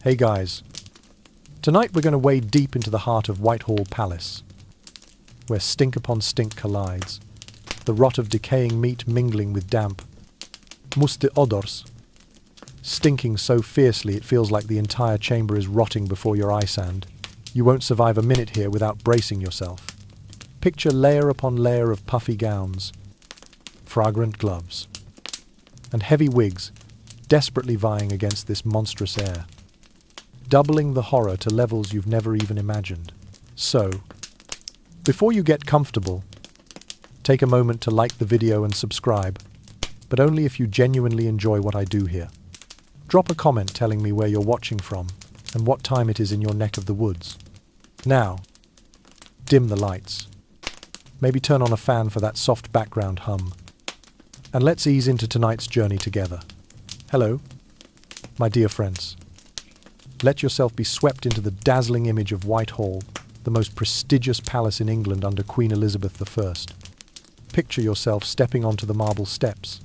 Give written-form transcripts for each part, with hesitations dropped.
Hey guys, tonight we're going to wade deep into the heart of Whitehall Palace, where stink upon stink collides, the rot of decaying meat mingling with damp, musty odors, stinking so fiercely it feels like the entire chamber is rotting before your eye sand. You won't survive a minute here without bracing yourself. Picture layer upon layer of puffy gowns, fragrant gloves, and heavy wigs desperately vying against this monstrous air, doubling the horror to levels you've never even imagined. So, before you get comfortable, take a moment to like the video and subscribe, but only if you genuinely enjoy what I do here. Drop a comment telling me where you're watching from and what time it is in your neck of the woods. Now, dim the lights. Maybe turn on a fan for that soft background hum. And let's ease into tonight's journey together. Hello, my dear friends. Let yourself be swept into the dazzling image of Whitehall, the most prestigious palace in England under Queen Elizabeth I. Picture yourself stepping onto the marble steps,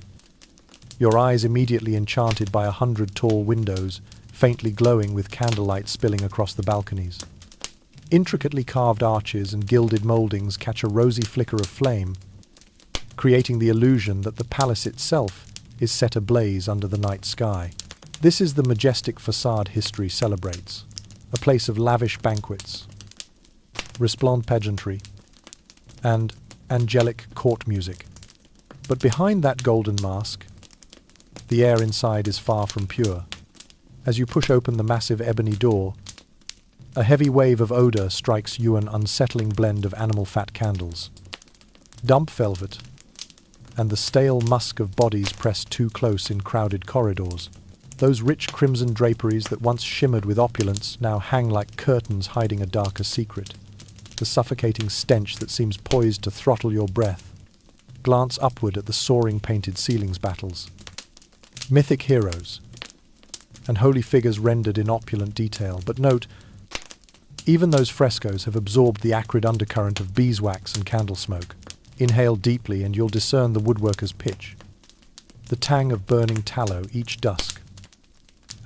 your eyes immediately enchanted by 100 tall windows, faintly glowing with candlelight spilling across the balconies. Intricately carved arches and gilded mouldings catch a rosy flicker of flame, creating the illusion that the palace itself is set ablaze under the night sky. This is the majestic facade history celebrates, a place of lavish banquets, resplendent pageantry, and angelic court music. But behind that golden mask, the air inside is far from pure. As you push open the massive ebony door, a heavy wave of odor strikes you, an unsettling blend of animal fat candles, damp velvet, and the stale musk of bodies pressed too close in crowded corridors. Those rich crimson draperies that once shimmered with opulence now hang like curtains hiding a darker secret. The suffocating stench that seems poised to throttle your breath. Glance upward at the soaring painted ceilings battles. Mythic heroes and holy figures rendered in opulent detail. But note, even those frescoes have absorbed the acrid undercurrent of beeswax and candle smoke. Inhale deeply and you'll discern the woodworker's pitch, the tang of burning tallow each dusk,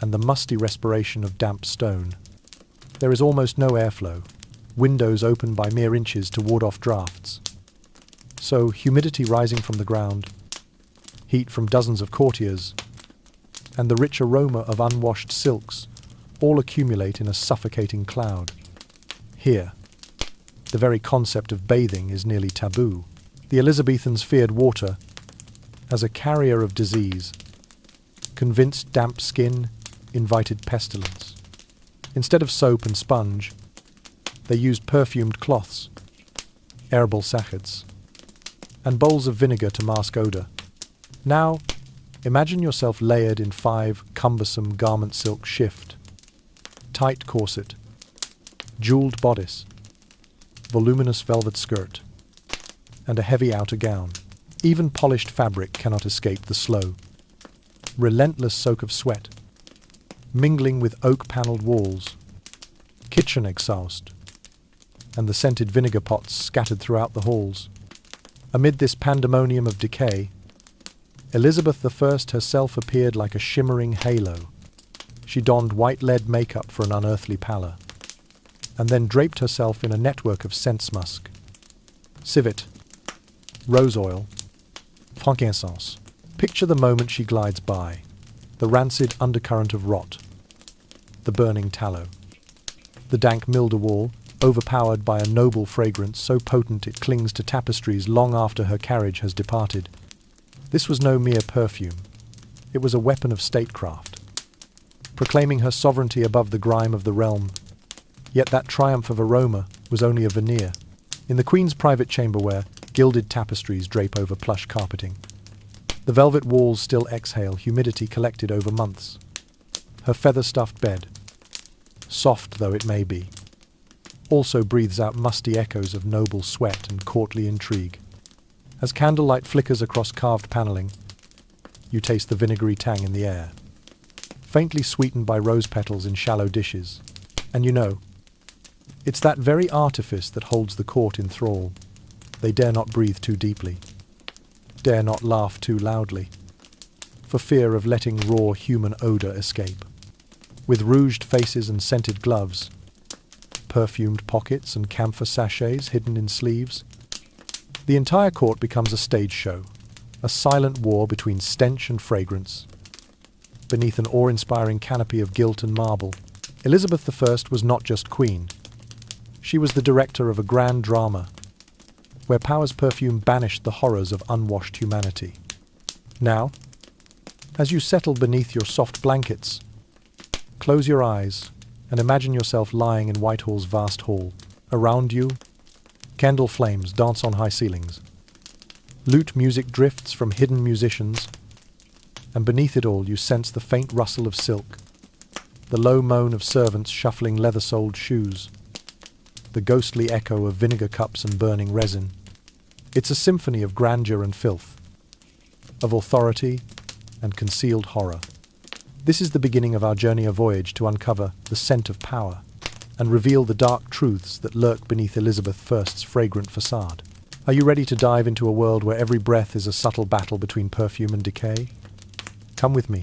and the musty respiration of damp stone. There is almost no airflow, windows open by mere inches to ward off drafts. So humidity rising from the ground, heat from dozens of courtiers, and the rich aroma of unwashed silks all accumulate in a suffocating cloud. Here, the very concept of bathing is nearly taboo. The Elizabethans feared water as a carrier of disease, convinced damp skin invited pestilence. Instead of soap and sponge, they used perfumed cloths, herbal sachets, and bowls of vinegar to mask odor. Now, imagine yourself layered in 5 cumbersome garment silk shift, tight corset, jeweled bodice, voluminous velvet skirt, and a heavy outer gown. Even polished fabric cannot escape the slow, relentless soak of sweat, mingling with oak-panelled walls, kitchen exhaust, and the scented vinegar pots scattered throughout the halls. Amid this pandemonium of decay, Elizabeth I herself appeared like a shimmering halo. She donned white lead makeup for an unearthly pallor, and then draped herself in a network of scents musk, civet, rose oil, frankincense. Picture the moment she glides by, the rancid undercurrent of rot, the burning tallow, the dank mildew wall, overpowered by a noble fragrance so potent it clings to tapestries long after her carriage has departed. This was no mere perfume. It was a weapon of statecraft, proclaiming her sovereignty above the grime of the realm. Yet that triumph of aroma was only a veneer. In the Queen's private chamber where gilded tapestries drape over plush carpeting, the velvet walls still exhale humidity collected over months. Her feather-stuffed bed, soft though it may be, also breathes out musty echoes of noble sweat and courtly intrigue. As candlelight flickers across carved paneling, you taste the vinegary tang in the air, faintly sweetened by rose petals in shallow dishes. And you know, it's that very artifice that holds the court in thrall. They dare not breathe too deeply, dare not laugh too loudly, for fear of letting raw human odor escape. with rouged faces and scented gloves, perfumed pockets and camphor sachets hidden in sleeves. The entire court becomes a stage show, a silent war between stench and fragrance. Beneath an awe-inspiring canopy of gilt and marble, Elizabeth I was not just queen. She was the director of a grand drama, where power's perfume banished the horrors of unwashed humanity. Now, as you settle beneath your soft blankets, close your eyes and imagine yourself lying in Whitehall's vast hall. Around you, candle flames dance on high ceilings. Lute music drifts from hidden musicians, and beneath it all you sense the faint rustle of silk, the low moan of servants shuffling leather-soled shoes, the ghostly echo of vinegar cups and burning resin. It's a symphony of grandeur and filth, of authority and concealed horror. This is the beginning of our journey, a voyage to uncover the scent of power and reveal the dark truths that lurk beneath Elizabeth I's fragrant facade. Are you ready to dive into a world where every breath is a subtle battle between perfume and decay? Come with me,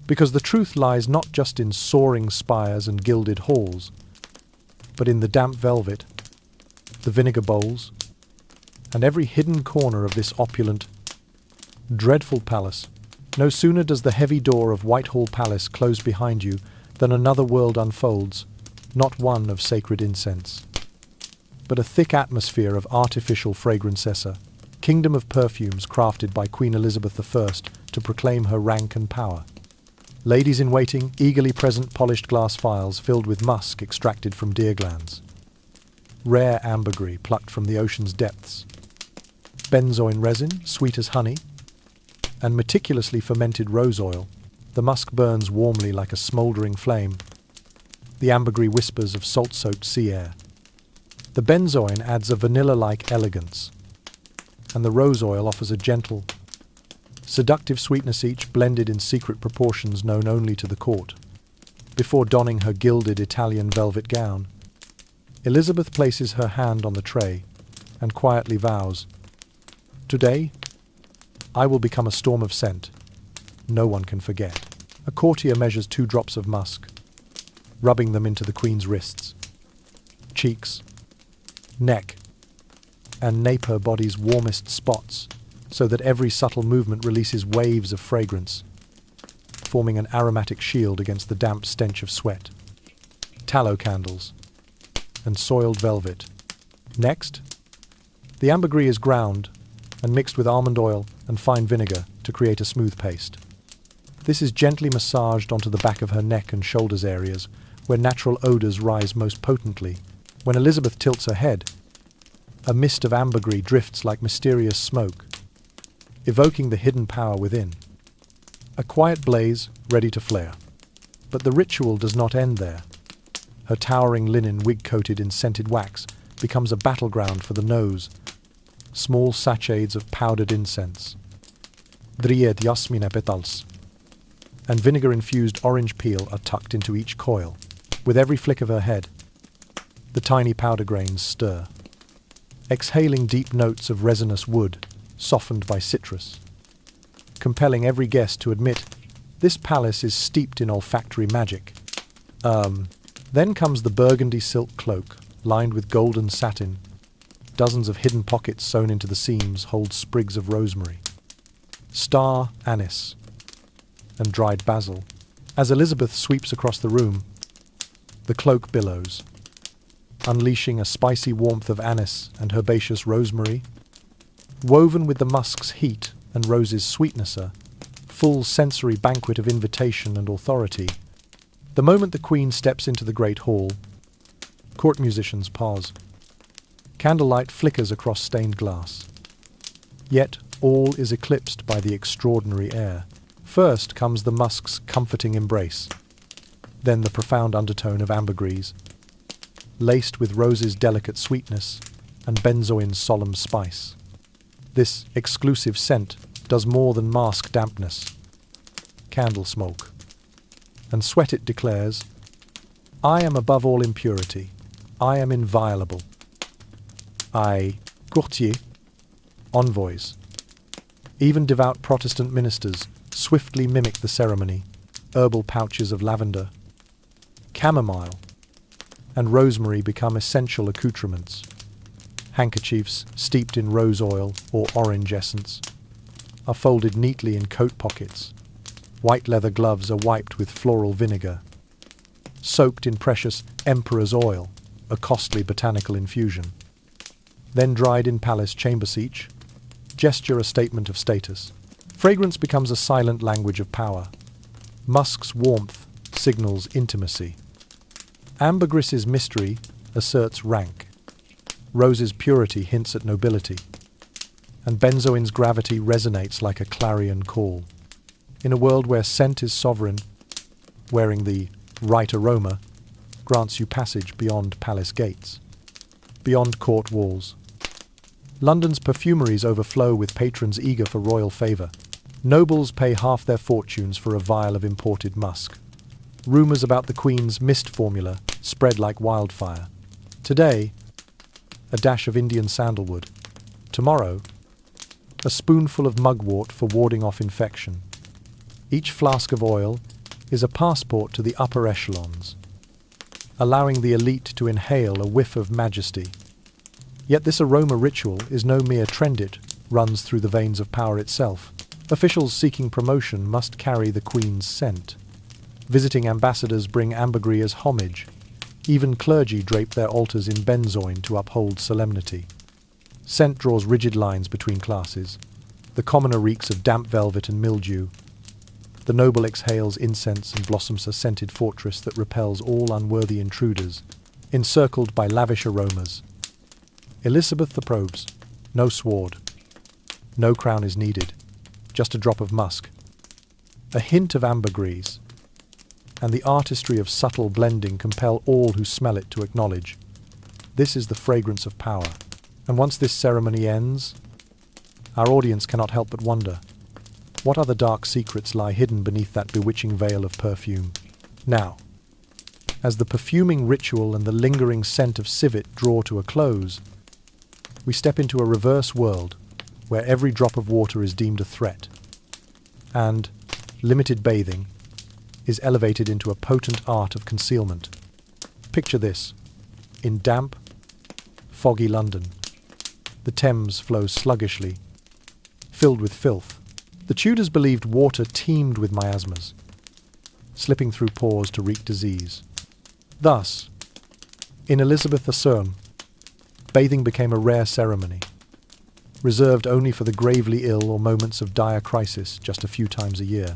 because the truth lies not just in soaring spires and gilded halls, but in the damp velvet, the vinegar bowls, and every hidden corner of this opulent, dreadful palace. No sooner does the heavy door of Whitehall Palace close behind you than another world unfolds, not one of sacred incense, but a thick atmosphere of artificial fragrance, a kingdom of perfumes crafted by Queen Elizabeth I to proclaim her rank and power. Ladies-in-waiting eagerly present polished glass vials filled with musk extracted from deer glands, rare ambergris plucked from the ocean's depths, benzoin resin, sweet as honey, and meticulously fermented rose oil. The musk burns warmly like a smouldering flame. The ambergris whispers of salt-soaked sea air. The benzoin adds a vanilla-like elegance, and the rose oil offers a gentle, seductive sweetness, each blended in secret proportions known only to the court. Before donning her gilded Italian velvet gown, Elizabeth places her hand on the tray and quietly vows, "Today, I will become a storm of scent no one can forget." A courtier measures 2 drops of musk, rubbing them into the Queen's wrists, cheeks, neck, and nape her body's warmest spots, so that every subtle movement releases waves of fragrance, forming an aromatic shield against the damp stench of sweat, tallow candles, and soiled velvet. Next, the ambergris is ground and mixed with almond oil and fine vinegar to create a smooth paste. This is gently massaged onto the back of her neck and shoulders areas, where natural odors rise most potently. When Elizabeth tilts her head, a mist of ambergris drifts like mysterious smoke, evoking the hidden power within. A quiet blaze ready to flare. But the ritual does not end there. Her towering linen wig coated in scented wax becomes a battleground for the nose. Small sachets of powdered incense, dried jasmine petals, and vinegar-infused orange peel are tucked into each coil. With every flick of her head, the tiny powder grains stir, exhaling deep notes of resinous wood, softened by citrus, compelling every guest to admit this palace is steeped in olfactory magic. Then comes the burgundy silk cloak, lined with golden satin. Dozens of hidden pockets sewn into the seams hold sprigs of rosemary, star anise, and dried basil. As Elizabeth sweeps across the room, the cloak billows, unleashing a spicy warmth of anise and herbaceous rosemary, woven with the musk's heat and rose's sweetness, a full sensory banquet of invitation and authority. The moment the Queen steps into the great hall, court musicians pause. Candlelight flickers across stained glass. Yet all is eclipsed by the extraordinary air. First comes the musk's comforting embrace, then the profound undertone of ambergris, laced with rose's delicate sweetness and benzoin's solemn spice. This exclusive scent does more than mask dampness, candle smoke, and sweat. It declares, "I am above all impurity. I am inviolable. Courtier, envoys, even devout Protestant ministers swiftly mimic the ceremony, herbal pouches of lavender, chamomile, and rosemary become essential accoutrements. Handkerchiefs steeped in rose oil or orange essence are folded neatly in coat pockets. White leather gloves are wiped with floral vinegar, soaked in precious emperor's oil, a costly botanical infusion. Then dried in palace chamber siege, gesture a statement of status. Fragrance becomes a silent language of power. Musk's warmth signals intimacy. Ambergris's mystery asserts rank. Rose's purity hints at nobility. And benzoin's gravity resonates like a clarion call. In a world where scent is sovereign, wearing the right aroma grants you passage beyond palace gates, beyond court walls. London's perfumeries overflow with patrons eager for royal favour. Nobles pay half their fortunes for a vial of imported musk. Rumours about the Queen's mist formula spread like wildfire. Today, a dash of Indian sandalwood. Tomorrow, a spoonful of mugwort for warding off infection. Each flask of oil is a passport to the upper echelons, allowing the elite to inhale a whiff of majesty. Yet this aroma ritual is no mere trend, it runs through the veins of power itself. Officials seeking promotion must carry the Queen's scent. Visiting ambassadors bring ambergris as homage. Even clergy drape their altars in benzoin to uphold solemnity. Scent draws rigid lines between classes. The commoner reeks of damp velvet and mildew. The noble exhales incense and blossoms a scented fortress that repels all unworthy intruders, encircled by lavish aromas. Elizabeth the probes. No sword. No crown is needed. Just a drop of musk. A hint of ambergris. And the artistry of subtle blending compel all who smell it to acknowledge. This is the fragrance of power. And once this ceremony ends, our audience cannot help but wonder, what other dark secrets lie hidden beneath that bewitching veil of perfume? Now, as the perfuming ritual and the lingering scent of civet draw to a close, we step into a reverse world where every drop of water is deemed a threat, and limited bathing is elevated into a potent art of concealment. Picture this. In damp, foggy London, the Thames flows sluggishly, filled with filth. The Tudors believed water teemed with miasmas, slipping through pores to wreak disease. Thus, in Elizabeth I, bathing became a rare ceremony, reserved only for the gravely ill or moments of dire crisis just a few times a year.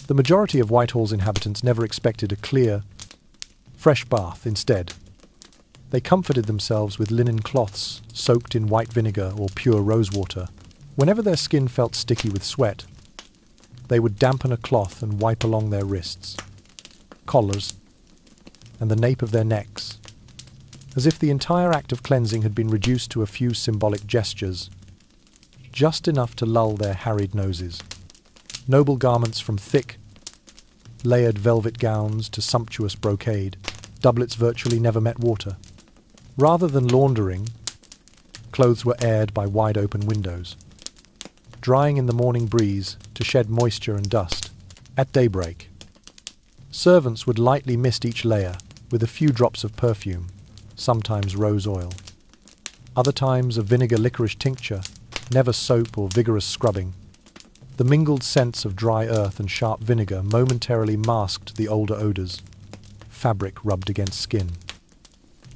The majority of Whitehall's inhabitants never expected a clear, fresh bath. Instead, they comforted themselves with linen cloths soaked in white vinegar or pure rosewater. Whenever their skin felt sticky with sweat, they would dampen a cloth and wipe along their wrists, collars, and the nape of their necks, as if the entire act of cleansing had been reduced to a few symbolic gestures, just enough to lull their harried noses. Noble garments from thick, layered velvet gowns to sumptuous brocade, doublets virtually never met water. Rather than laundering, clothes were aired by wide-open windows, drying in the morning breeze to shed moisture and dust. At daybreak, servants would lightly mist each layer with a few drops of perfume, sometimes rose oil, other times a vinegar licorice tincture, never soap or vigorous scrubbing. The mingled scents of dry earth and sharp vinegar momentarily masked the older odors, fabric rubbed against skin,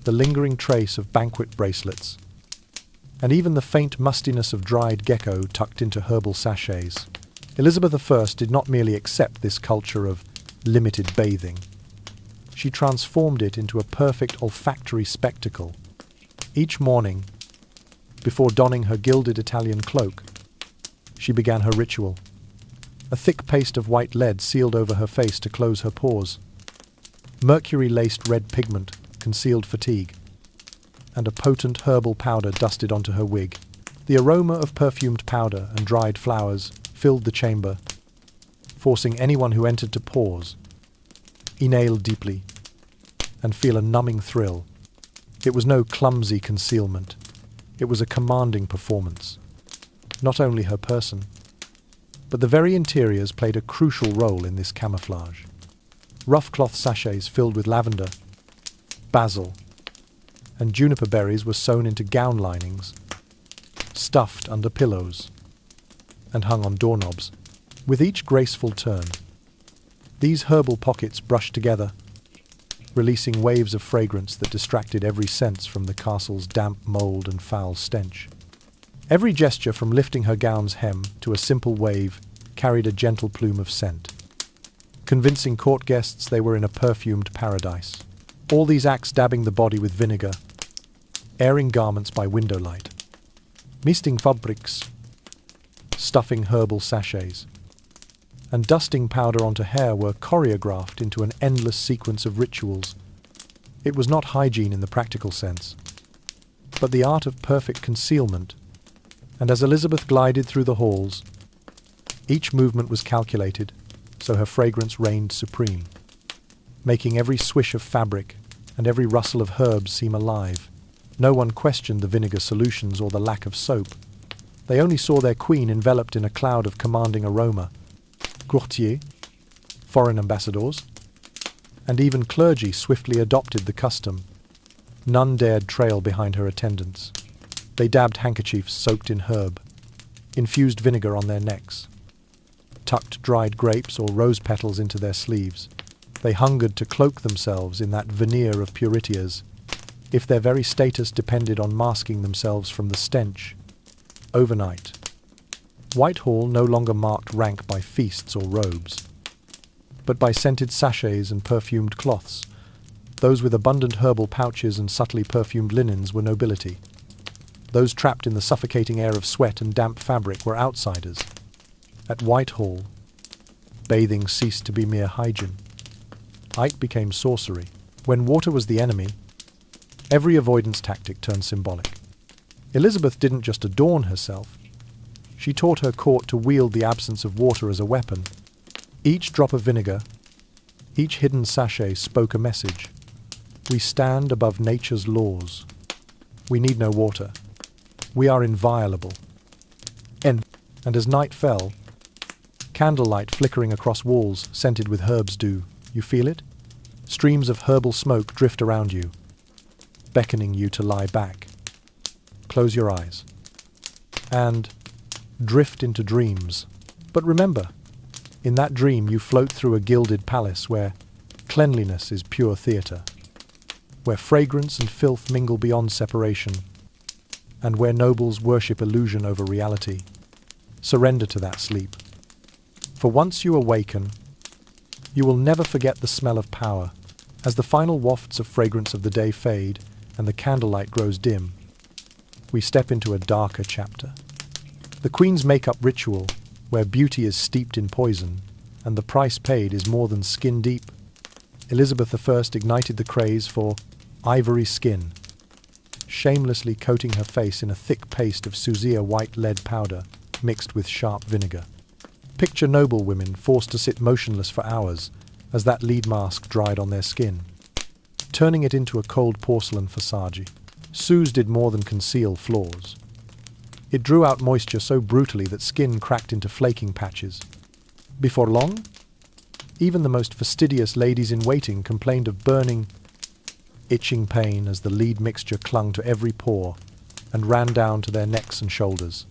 the lingering trace of banquet bracelets, and even the faint mustiness of dried gecko tucked into herbal sachets. Elizabeth I did not merely accept this culture of limited bathing. She transformed it into a perfect olfactory spectacle. Each morning, before donning her gilded Italian cloak, she began her ritual. A thick paste of white lead sealed over her face to close her pores. Mercury-laced red pigment concealed fatigue, and a potent herbal powder dusted onto her wig. The aroma of perfumed powder and dried flowers filled the chamber, forcing anyone who entered to pause, inhale deeply, and feel a numbing thrill. It was no clumsy concealment. It was a commanding performance. Not only her person, But the very interiors played a crucial role in this camouflage. Rough cloth sachets filled with lavender, basil, and juniper berries were sewn into gown linings, stuffed under pillows, and hung on doorknobs. With each graceful turn, these herbal pockets brushed together, releasing waves of fragrance that distracted every sense from the castle's damp mould and foul stench. Every gesture, from lifting her gown's hem to a simple wave, carried a gentle plume of scent, convincing court guests they were in a perfumed paradise. All these acts dabbing the body with vinegar, airing garments by window light, misting fabrics, stuffing herbal sachets, and dusting powder onto hair were choreographed into an endless sequence of rituals. It was not hygiene in the practical sense, but the art of perfect concealment, and as Elizabeth glided through the halls, each movement was calculated, so her fragrance reigned supreme, making every swish of fabric and every rustle of herbs seem alive. No one questioned the vinegar solutions or the lack of soap. They only saw their queen enveloped in a cloud of commanding aroma. Courtiers, foreign ambassadors, and even clergy swiftly adopted the custom. None dared trail behind her attendants. They dabbed handkerchiefs soaked in herb, infused vinegar on their necks, tucked dried grapes or rose petals into their sleeves. They hungered to cloak themselves in that veneer of purity as if their very status depended on masking themselves from the stench. Overnight, Whitehall no longer marked rank by feasts or robes, but by scented sachets and perfumed cloths. Those with abundant herbal pouches and subtly perfumed linens were nobility. Those trapped in the suffocating air of sweat and damp fabric were outsiders. At Whitehall, bathing ceased to be mere hygiene. It became sorcery. When water was the enemy, every avoidance tactic turned symbolic. Elizabeth didn't just adorn herself. She taught her court to wield the absence of water as a weapon. Each drop of vinegar, each hidden sachet spoke a message. We stand above nature's laws. We need no water. We are inviolable. And as night fell, candlelight flickering across walls scented with herbs do. You feel it? Streams of herbal smoke drift around you, beckoning you to lie back. Close your eyes and drift into dreams. But remember, in that dream you float through a gilded palace where cleanliness is pure theatre, where fragrance and filth mingle beyond separation, and where nobles worship illusion over reality. Surrender to that sleep. For once you awaken, you will never forget the smell of power. As the final wafts of fragrance of the day fade and the candlelight grows dim, we step into a darker chapter. The Queen's makeup ritual, where beauty is steeped in poison, and the price paid is more than skin deep. Elizabeth I ignited the craze for ivory skin, shamelessly coating her face in a thick paste of Suzia white lead powder mixed with sharp vinegar. Picture noblewomen forced to sit motionless for hours as that lead mask dried on their skin, turning it into a cold porcelain facade. Suze did more than conceal flaws. It drew out moisture so brutally that skin cracked into flaking patches. Before long, even the most fastidious ladies-in-waiting complained of burning, itching pain as the lead mixture clung to every pore and ran down to their necks and shoulders.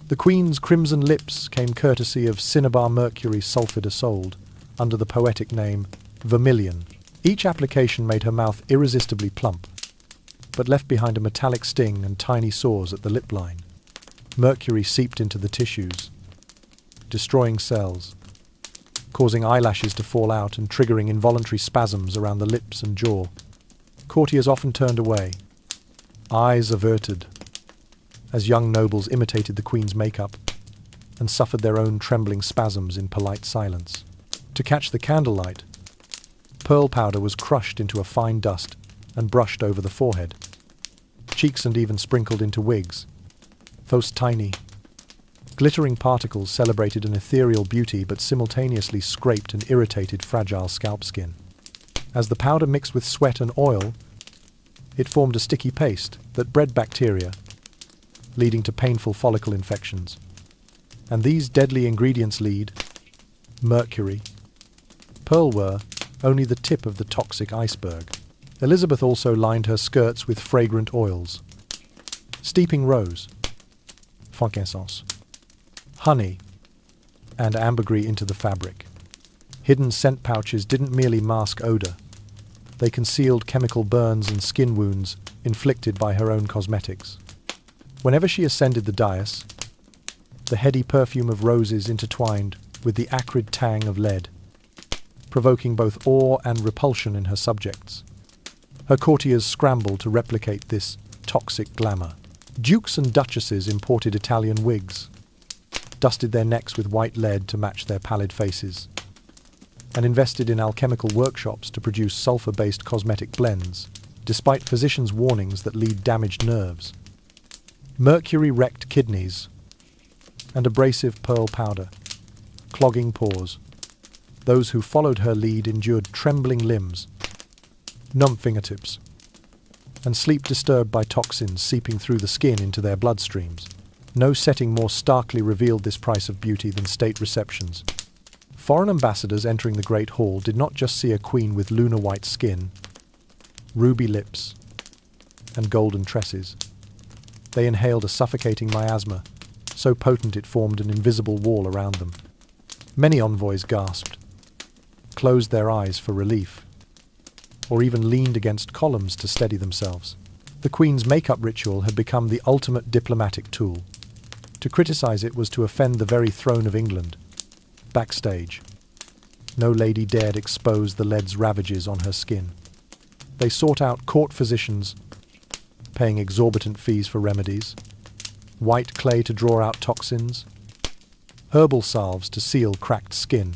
The Queen's crimson lips came courtesy of cinnabar mercury sulfide under the poetic name Vermilion. Each application made her mouth irresistibly plump, but left behind a metallic sting and tiny sores at the lip line. Mercury seeped into the tissues, destroying cells, causing eyelashes to fall out and triggering involuntary spasms around the lips and jaw. Courtiers often turned away, eyes averted, as young nobles imitated the Queen's makeup and suffered their own trembling spasms in polite silence. To catch the candlelight, pearl powder was crushed into a fine dust and brushed over the forehead, cheeks and even sprinkled into wigs. Those tiny, glittering particles celebrated an ethereal beauty but simultaneously scraped and irritated fragile scalp skin. As the powder mixed with sweat and oil, it formed a sticky paste that bred bacteria, leading to painful follicle infections. And these deadly ingredients lead: mercury. Pearl were only the tip of the toxic iceberg. Elizabeth also lined her skirts with fragrant oils: steeping rose, frankincense, honey, and ambergris into the fabric. Hidden scent pouches didn't merely mask odor. They concealed chemical burns and skin wounds inflicted by her own cosmetics. Whenever she ascended the dais, the heady perfume of roses intertwined with the acrid tang of lead, provoking both awe and repulsion in her subjects. Her courtiers scrambled to replicate this toxic glamour. Dukes and duchesses imported Italian wigs, dusted their necks with white lead to match their pallid faces, and invested in alchemical workshops to produce sulfur-based cosmetic blends, despite physicians' warnings that lead damaged nerves. Mercury wrecked kidneys, and abrasive pearl powder, clogging pores. Those who followed her lead endured trembling limbs, numb fingertips, and sleep disturbed by toxins seeping through the skin into their bloodstreams. No setting more starkly revealed this price of beauty than state receptions. Foreign ambassadors entering the Great Hall did not just see a queen with lunar-white skin, ruby lips, and golden tresses. They inhaled a suffocating miasma, so potent it formed an invisible wall around them. Many envoys gasped, closed their eyes for relief, or even leaned against columns to steady themselves. The Queen's makeup ritual had become the ultimate diplomatic tool. To criticize it was to offend the very throne of England. Backstage, no lady dared expose the lead's ravages on her skin. They sought out court physicians, paying exorbitant fees for remedies, white clay to draw out toxins, herbal salves to seal cracked skin,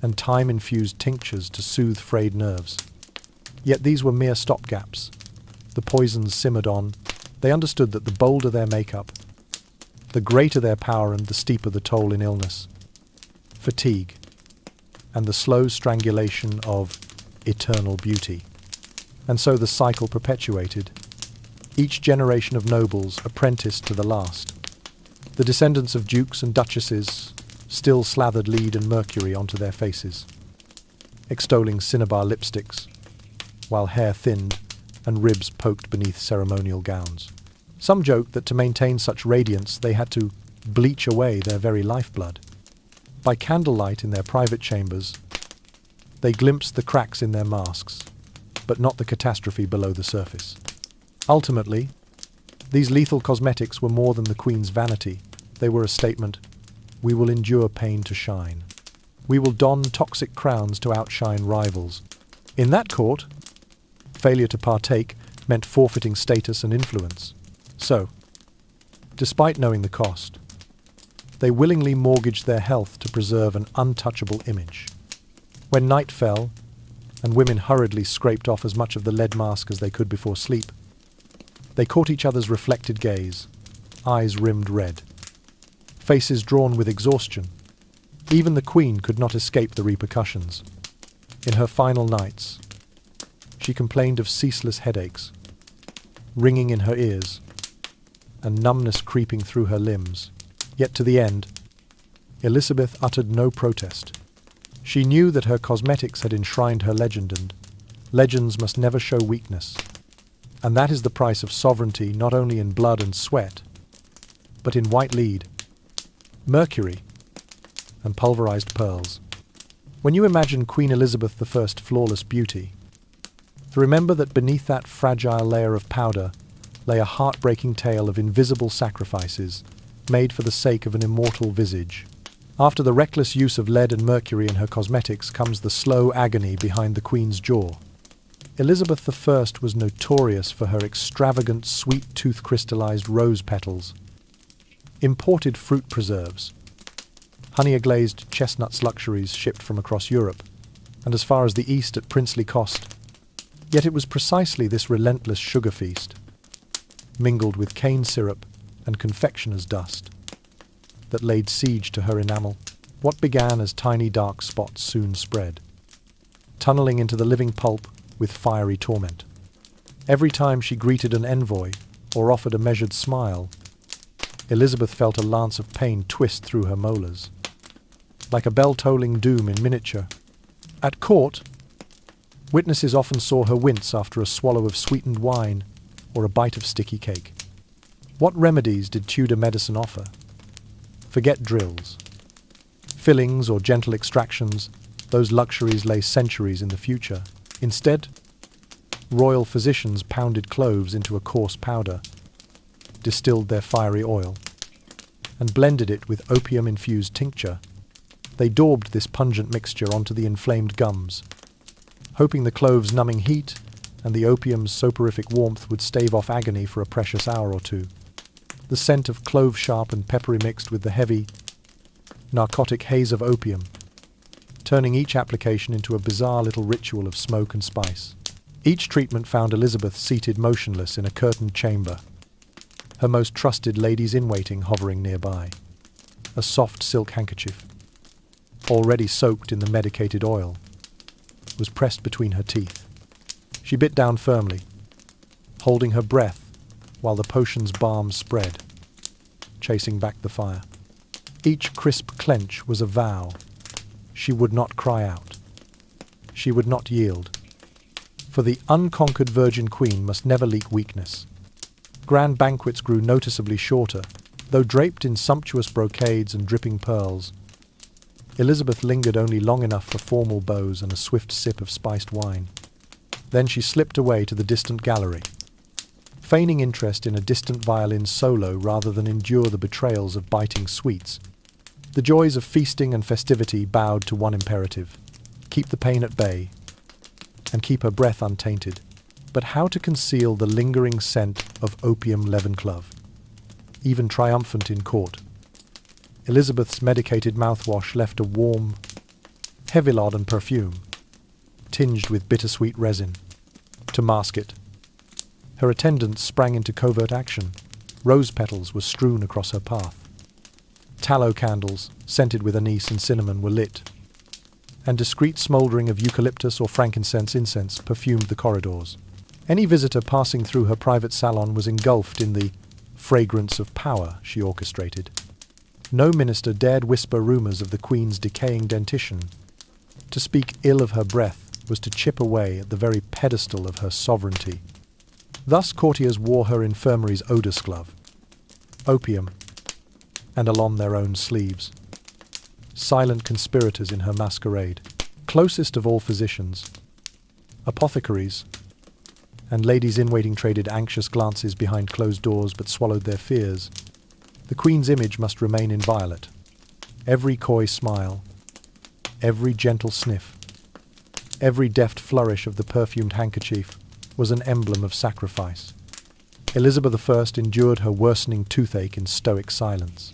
and time-infused tinctures to soothe frayed nerves. Yet these were mere stopgaps. The poisons simmered on. They understood that the bolder their makeup, the greater their power and the steeper the toll in illness, fatigue, and the slow strangulation of eternal beauty. And so the cycle perpetuated. Each generation of nobles apprenticed to the last. The descendants of dukes and duchesses still slathered lead and mercury onto their faces, extolling cinnabar lipsticks, while hair thinned and ribs poked beneath ceremonial gowns. Some joked that to maintain such radiance they had to bleach away their very lifeblood. By candlelight in their private chambers, they glimpsed the cracks in their masks, but not the catastrophe below the surface. Ultimately, these lethal cosmetics were more than the Queen's vanity. They were a statement: we will endure pain to shine. We will don toxic crowns to outshine rivals. In that court, failure to partake meant forfeiting status and influence. So, despite knowing the cost, they willingly mortgaged their health to preserve an untouchable image. When night fell, and women hurriedly scraped off as much of the lead mask as they could before sleep, they caught each other's reflected gaze, eyes rimmed red, faces drawn with exhaustion. Even the Queen could not escape the repercussions. In her final nights, she complained of ceaseless headaches, ringing in her ears, and numbness creeping through her limbs. Yet to the end, Elizabeth uttered no protest. She knew that her cosmetics had enshrined her legend, and legends must never show weakness. And that is the price of sovereignty, not only in blood and sweat, but in white lead, mercury, and pulverized pearls. When you imagine Queen Elizabeth I's flawless beauty, remember that beneath that fragile layer of powder lay a heartbreaking tale of invisible sacrifices made for the sake of an immortal visage. After the reckless use of lead and mercury in her cosmetics comes the slow agony behind the Queen's jaw. Elizabeth I was notorious for her extravagant sweet-tooth crystallized rose petals, imported fruit preserves, honey-glazed chestnuts luxuries shipped from across Europe, and as far as the East at princely cost. Yet it was precisely this relentless sugar feast, mingled with cane syrup and confectioner's dust, that laid siege to her enamel. What began as tiny dark spots soon spread, tunneling into the living pulp with fiery torment. Every time she greeted an envoy or offered a measured smile, Elizabeth felt a lance of pain twist through her molars, like a bell-tolling doom in miniature. At court, witnesses often saw her wince after a swallow of sweetened wine or a bite of sticky cake. What remedies did Tudor medicine offer? Forget drills. Fillings or gentle extractions, those luxuries lay centuries in the future. Instead, royal physicians pounded cloves into a coarse powder, distilled their fiery oil, and blended it with opium-infused tincture. They daubed this pungent mixture onto the inflamed gums, hoping the cloves' numbing heat and the opium's soporific warmth would stave off agony for a precious hour or two. The scent of clove sharp and peppery mixed with the heavy, narcotic haze of opium, turning each application into a bizarre little ritual of smoke and spice. Each treatment found Elizabeth seated motionless in a curtained chamber, her most trusted ladies-in-waiting hovering nearby. A soft silk handkerchief, already soaked in the medicated oil, was pressed between her teeth. She bit down firmly, holding her breath while the potion's balm spread, chasing back the fire. Each crisp clench was a vow. She would not cry out. She would not yield. For the unconquered Virgin Queen must never leak weakness. Grand banquets grew noticeably shorter, though draped in sumptuous brocades and dripping pearls. Elizabeth lingered only long enough for formal bows and a swift sip of spiced wine. Then she slipped away to the distant gallery, feigning interest in a distant violin solo rather than endure the betrayals of biting sweets. The joys of feasting and festivity bowed to one imperative: keep the pain at bay and keep her breath untainted. But how to conceal the lingering scent of opium-leavened clove? Even triumphant in court, Elizabeth's medicated mouthwash left a warm, heavy-laden perfume, tinged with bittersweet resin. To mask it, her attendants sprang into covert action. Rose petals were strewn across her path. Tallow candles, scented with anise and cinnamon, were lit, and discreet smouldering of eucalyptus or frankincense incense perfumed the corridors. Any visitor passing through her private salon was engulfed in the fragrance of power she orchestrated. No minister dared whisper rumors of the Queen's decaying dentition. To speak ill of her breath was to chip away at the very pedestal of her sovereignty. Thus courtiers wore her infirmary's odors glove, opium, and along their own sleeves. Silent conspirators in her masquerade. Closest of all physicians, apothecaries, and ladies-in-waiting traded anxious glances behind closed doors but swallowed their fears. The Queen's image must remain inviolate. Every coy smile, every gentle sniff, every deft flourish of the perfumed handkerchief was an emblem of sacrifice. Elizabeth I endured her worsening toothache in stoic silence,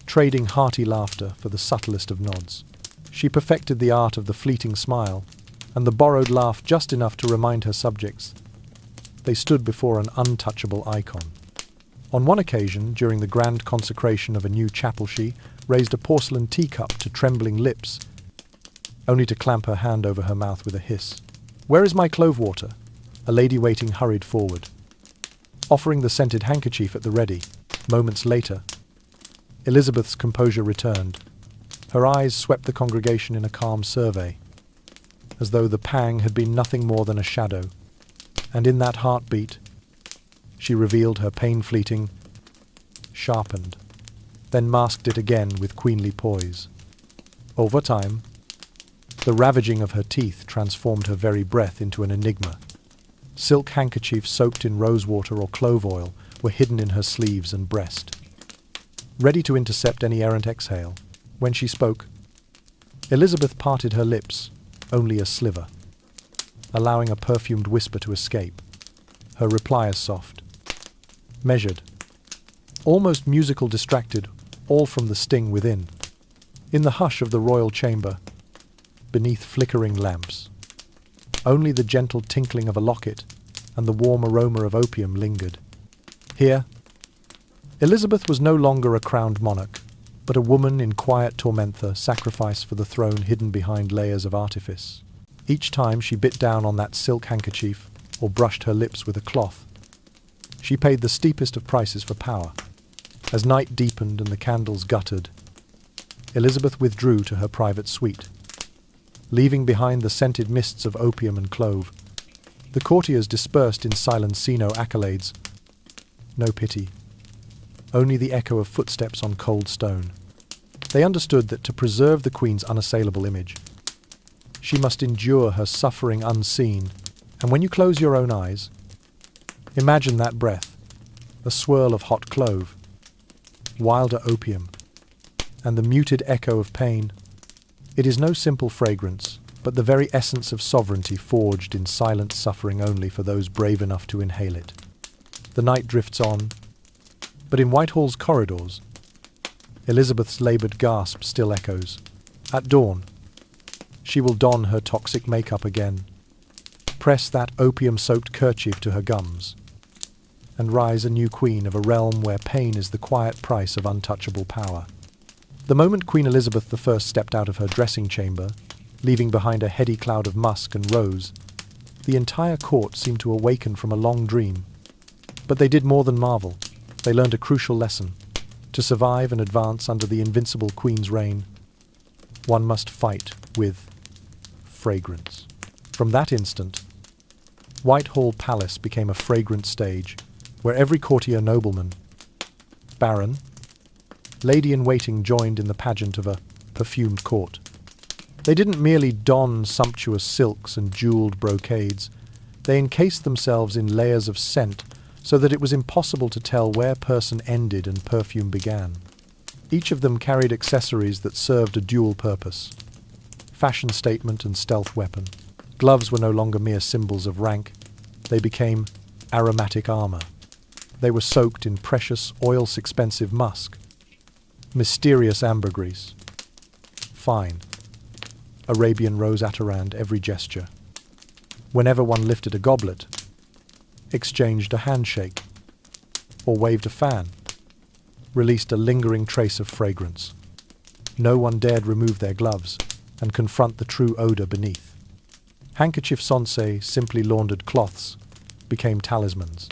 trading hearty laughter for the subtlest of nods. She perfected the art of the fleeting smile, and the borrowed laugh just enough to remind her subjects they stood before an untouchable icon. On one occasion, during the grand consecration of a new chapel, she raised a porcelain teacup to trembling lips, only to clamp her hand over her mouth with a hiss. "Where is my clove water?" A lady waiting hurried forward, offering the scented handkerchief at the ready. Moments later, Elizabeth's composure returned. Her eyes swept the congregation in a calm survey, as though the pang had been nothing more than a shadow. And in that heartbeat, she revealed her pain-fleeting, sharpened, then masked it again with queenly poise. Over time, the ravaging of her teeth transformed her very breath into an enigma. Silk handkerchiefs soaked in rosewater or clove oil were hidden in her sleeves and breast, ready to intercept any errant exhale. When she spoke, Elizabeth parted her lips, only a sliver, allowing a perfumed whisper to escape. Her reply as soft, measured, almost musical, distracted, all from the sting within. In the hush of the royal chamber, beneath flickering lamps, only the gentle tinkling of a locket and the warm aroma of opium lingered. Here, Elizabeth was no longer a crowned monarch, but a woman in quiet tormentha, sacrificed for the throne hidden behind layers of artifice. Each time she bit down on that silk handkerchief or brushed her lips with a cloth, she paid the steepest of prices for power. As night deepened and the candles guttered, Elizabeth withdrew to her private suite, leaving behind the scented mists of opium and clove. The courtiers dispersed in Silencino accolades. No pity, only the echo of footsteps on cold stone. They understood that to preserve the Queen's unassailable image, she must endure her suffering unseen. And when you close your own eyes, imagine that breath, a swirl of hot clove, wilder opium, and the muted echo of pain. It is no simple fragrance, but the very essence of sovereignty forged in silent suffering only for those brave enough to inhale it. The night drifts on, but in Whitehall's corridors, Elizabeth's laboured gasp still echoes. At dawn, she will don her toxic makeup again, press that opium-soaked kerchief to her gums, and rise a new queen of a realm where pain is the quiet price of untouchable power. The moment Queen Elizabeth I stepped out of her dressing chamber, leaving behind a heady cloud of musk and rose, the entire court seemed to awaken from a long dream. But they did more than marvel. They learned a crucial lesson. To survive and advance under the invincible Queen's reign, one must fight with fragrance. From that instant, Whitehall Palace became a fragrant stage, where every courtier nobleman, baron, lady-in-waiting joined in the pageant of a perfumed court. They didn't merely don sumptuous silks and jewelled brocades. They encased themselves in layers of scent so that it was impossible to tell where person ended and perfume began. Each of them carried accessories that served a dual purpose: fashion statement and stealth weapon. Gloves were no longer mere symbols of rank. They became aromatic armor. They were soaked in precious, oil-expensive musk, mysterious ambergris, fine Arabian rose attarand every gesture. Whenever one lifted a goblet, exchanged a handshake, or waved a fan, released a lingering trace of fragrance. No one dared remove their gloves and confront the true odor beneath. Handkerchief sonsé, simply laundered cloths, became talismans.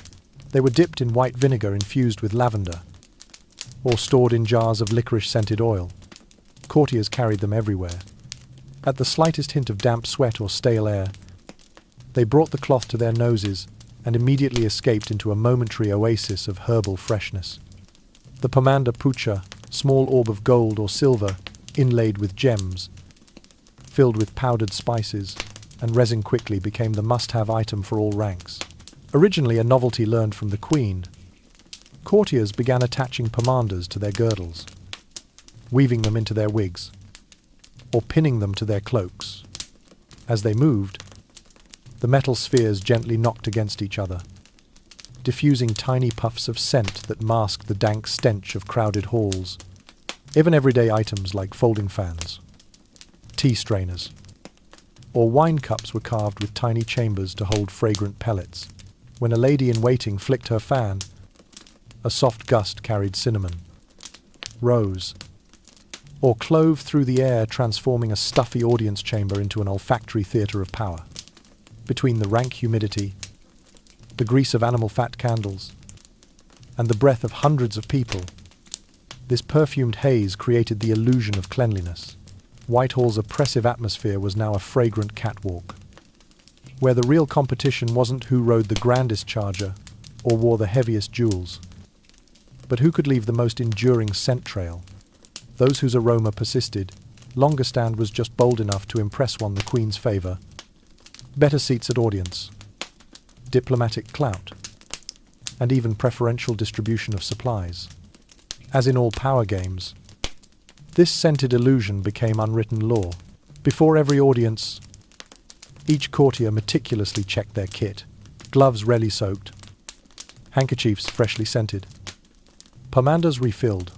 They were dipped in white vinegar infused with lavender, or stored in jars of licorice-scented oil. Courtiers carried them everywhere. At the slightest hint of damp sweat or stale air, they brought the cloth to their noses and immediately escaped into a momentary oasis of herbal freshness. The pomander pucha, small orb of gold or silver, inlaid with gems, filled with powdered spices, and resin quickly became the must-have item for all ranks. Originally a novelty learned from the Queen, courtiers began attaching pomanders to their girdles, weaving them into their wigs, or pinning them to their cloaks. As they moved, the metal spheres gently knocked against each other, diffusing tiny puffs of scent that masked the dank stench of crowded halls. Even everyday items like folding fans, tea strainers, or wine cups were carved with tiny chambers to hold fragrant pellets. When a lady-in-waiting flicked her fan, a soft gust carried cinnamon, rose, or clove through the air, transforming a stuffy audience chamber into an olfactory theatre of power. Between the rank humidity, the grease of animal fat candles, and the breath of hundreds of people, this perfumed haze created the illusion of cleanliness. Whitehall's oppressive atmosphere was now a fragrant catwalk, where the real competition wasn't who rode the grandest charger or wore the heaviest jewels, but who could leave the most enduring scent trail. Those whose aroma persisted. Longerstand was just bold enough to impress one the Queen's favour. Better seats at audience, diplomatic clout, and even preferential distribution of supplies. As in all power games, this scented illusion became unwritten law. Before every audience, each courtier meticulously checked their kit. Gloves rarely soaked, handkerchiefs freshly scented, pomanders refilled.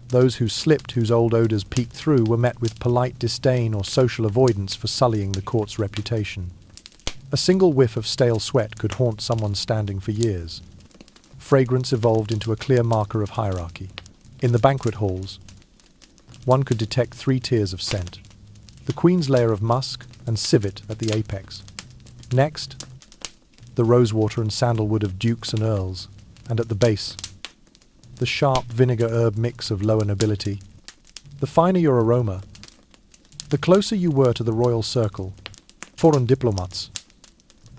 Those who slipped, whose old odours peeked through, were met with polite disdain or social avoidance for sullying the court's reputation. A single whiff of stale sweat could haunt someone standing for years. Fragrance evolved into a clear marker of hierarchy. In the banquet halls, one could detect 3 tiers of scent: the Queen's layer of musk and civet at the apex. Next, the rosewater and sandalwood of dukes and earls, and at the base, the sharp vinegar-herb mix of lower nobility. The finer your aroma, the closer you were to the royal circle. Foreign diplomats,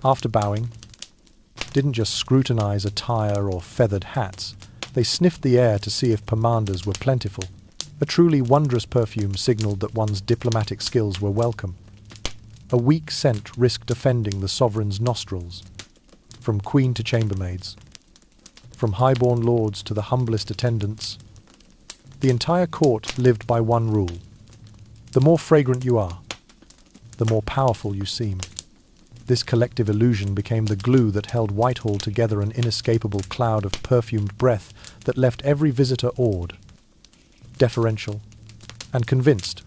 after bowing, didn't just scrutinize attire or feathered hats, they sniffed the air to see if pomanders were plentiful. A truly wondrous perfume signaled that one's diplomatic skills were welcome. A weak scent risked offending the sovereign's nostrils, from queen to chambermaids, from highborn lords to the humblest attendants. The entire court lived by one rule. The more fragrant you are, the more powerful you seem. This collective illusion became the glue that held Whitehall together, an inescapable cloud of perfumed breath that left every visitor awed, deferential, and convinced.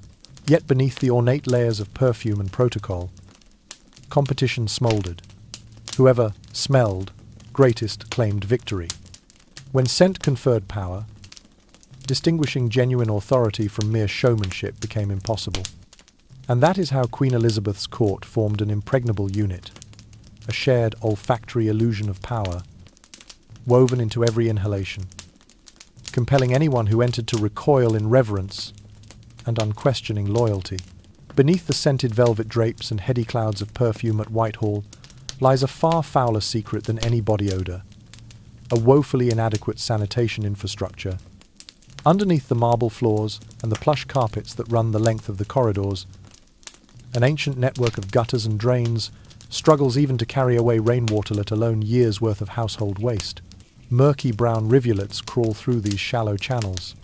Yet beneath the ornate layers of perfume and protocol, competition smoldered. Whoever smelled greatest claimed victory. When scent conferred power, distinguishing genuine authority from mere showmanship became impossible. And that is how Queen Elizabeth's court formed an impregnable unit, a shared olfactory illusion of power, woven into every inhalation, compelling anyone who entered to recoil in reverence and unquestioning loyalty. Beneath the scented velvet drapes and heady clouds of perfume at Whitehall lies a far fouler secret than any body odor, a woefully inadequate sanitation infrastructure. Underneath the marble floors and the plush carpets that run the length of the corridors, an ancient network of gutters and drains struggles even to carry away rainwater, let alone years' worth of household waste. Murky brown rivulets crawl through these shallow channels,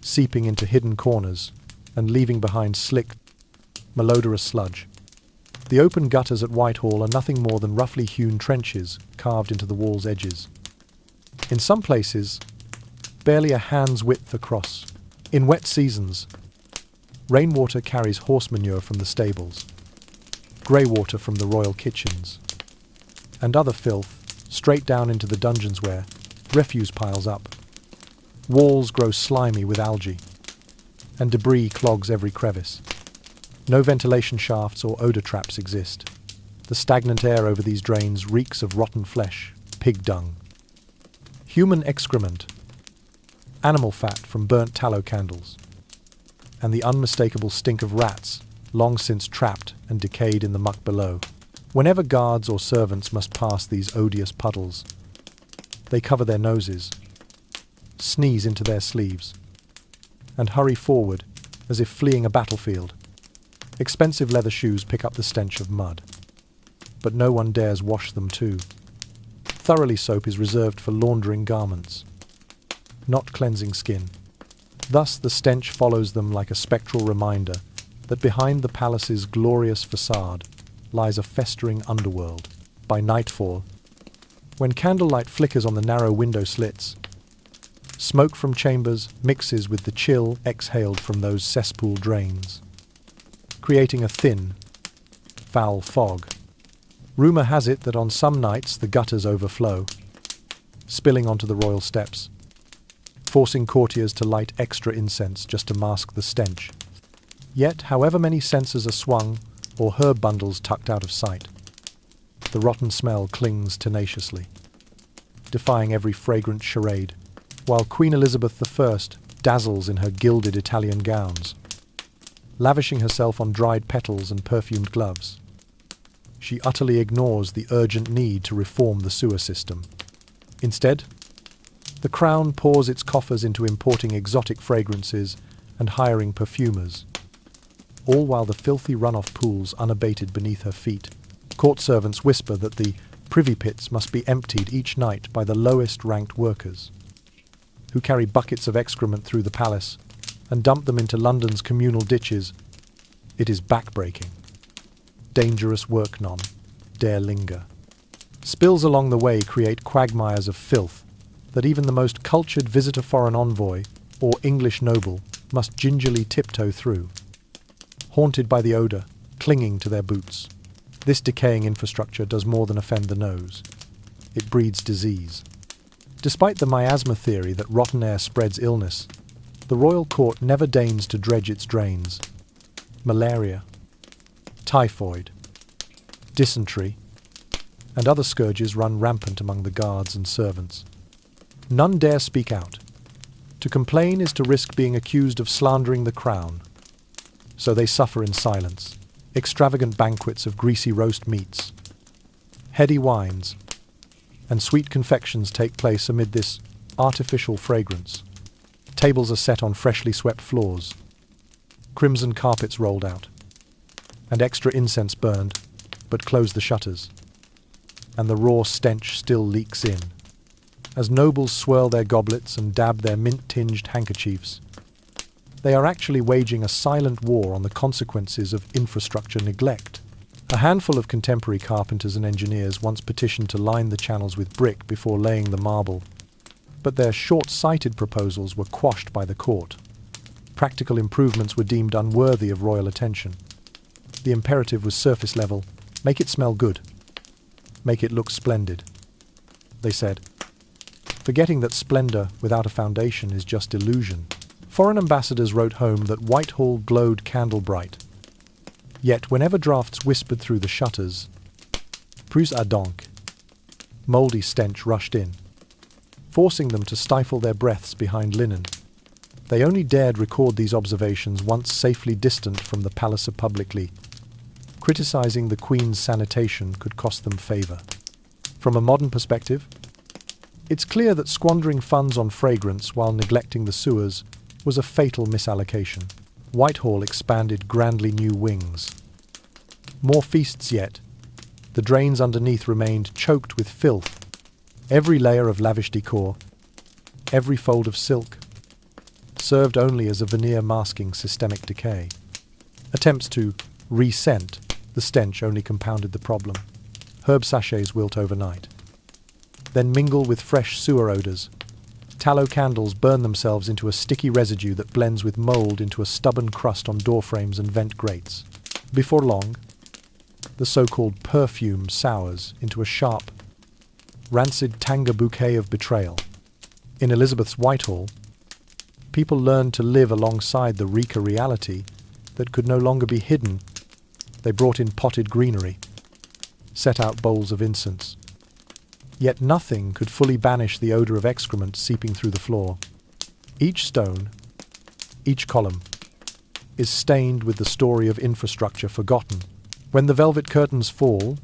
seeping into hidden corners and leaving behind slick, malodorous sludge. The open gutters at Whitehall are nothing more than roughly hewn trenches carved into the wall's edges. In some places, barely a hand's width across. In wet seasons, rainwater carries horse manure from the stables, grey water from the royal kitchens, and other filth straight down into the dungeons where refuse piles up. Walls grow slimy with algae, and debris clogs every crevice. No ventilation shafts or odour traps exist. The stagnant air over these drains reeks of rotten flesh, pig dung, human excrement, animal fat from burnt tallow candles, and the unmistakable stink of rats, long since trapped and decayed in the muck below. Whenever guards or servants must pass these odious puddles, they cover their noses, sneeze into their sleeves, and hurry forward as if fleeing a battlefield. Expensive leather shoes pick up the stench of mud, but no one dares wash them too. Thoroughly soap is reserved for laundering garments, not cleansing skin. Thus the stench follows them like a spectral reminder that behind the palace's glorious facade lies a festering underworld. By nightfall, when candlelight flickers on the narrow window slits, smoke from chambers mixes with the chill exhaled from those cesspool drains, creating a thin, foul fog. Rumour has it that on some nights the gutters overflow, spilling onto the royal steps, forcing courtiers to light extra incense just to mask the stench. Yet, however many censers are swung or herb bundles tucked out of sight, the rotten smell clings tenaciously, defying every fragrant charade, while Queen Elizabeth I dazzles in her gilded Italian gowns, lavishing herself on dried petals and perfumed gloves. She utterly ignores the urgent need to reform the sewer system. Instead, the Crown pours its coffers into importing exotic fragrances and hiring perfumers, all while the filthy runoff pools unabated beneath her feet. Court servants whisper that the privy pits must be emptied each night by the lowest-ranked workers, who carry buckets of excrement through the palace and dump them into London's communal ditches. It is backbreaking. Dangerous work none dare linger. Spills along the way create quagmires of filth that even the most cultured visitor foreign envoy or English noble must gingerly tiptoe through, haunted by the odour clinging to their boots. This decaying infrastructure does more than offend the nose. It breeds disease. Despite the miasma theory that rotten air spreads illness, the royal court never deigns to dredge its drains. Malaria, typhoid, dysentery, and other scourges run rampant among the guards and servants. None dare speak out. To complain is to risk being accused of slandering the crown. So they suffer in silence. Extravagant banquets of greasy roast meats, heady wines, and sweet confections take place amid this artificial fragrance. Tables are set on freshly swept floors, crimson carpets rolled out, and extra incense burned, but close the shutters, and the raw stench still leaks in. As nobles swirl their goblets and dab their mint-tinged handkerchiefs, they are actually waging a silent war on the consequences of infrastructure neglect. A handful of contemporary carpenters and engineers once petitioned to line the channels with brick before laying the marble, but their short-sighted proposals were quashed by the court. Practical improvements were deemed unworthy of royal attention. The imperative was surface level: make it smell good, make it look splendid, they said, forgetting that splendor without a foundation is just illusion. Foreign ambassadors wrote home that Whitehall glowed candle bright. Yet whenever drafts whispered through the shutters, "Plus à donc," mouldy stench rushed in, forcing them to stifle their breaths behind linen. They only dared record these observations once safely distant from the palace publicly. Criticizing the Queen's sanitation could cost them favor. From a modern perspective, it's clear that squandering funds on fragrance while neglecting the sewers was a fatal misallocation. Whitehall expanded grandly new wings. More feasts yet. The drains underneath remained choked with filth. Every layer of lavish decor, every fold of silk, served only as a veneer masking systemic decay. Attempts to re-scent the stench only compounded the problem. Herb sachets wilt overnight, then mingle with fresh sewer odors. Tallow candles burn themselves into a sticky residue that blends with mold into a stubborn crust on doorframes and vent grates. Before long, the so-called perfume sours into a sharp, rancid tanga bouquet of betrayal. In Elizabeth's Whitehall, people learned to live alongside the reeker reality that could no longer be hidden. They brought in potted greenery, set out bowls of incense. Yet nothing could fully banish the odor of excrement seeping through the floor. Each stone, each column, is stained with the story of infrastructure forgotten. When the velvet curtains fall,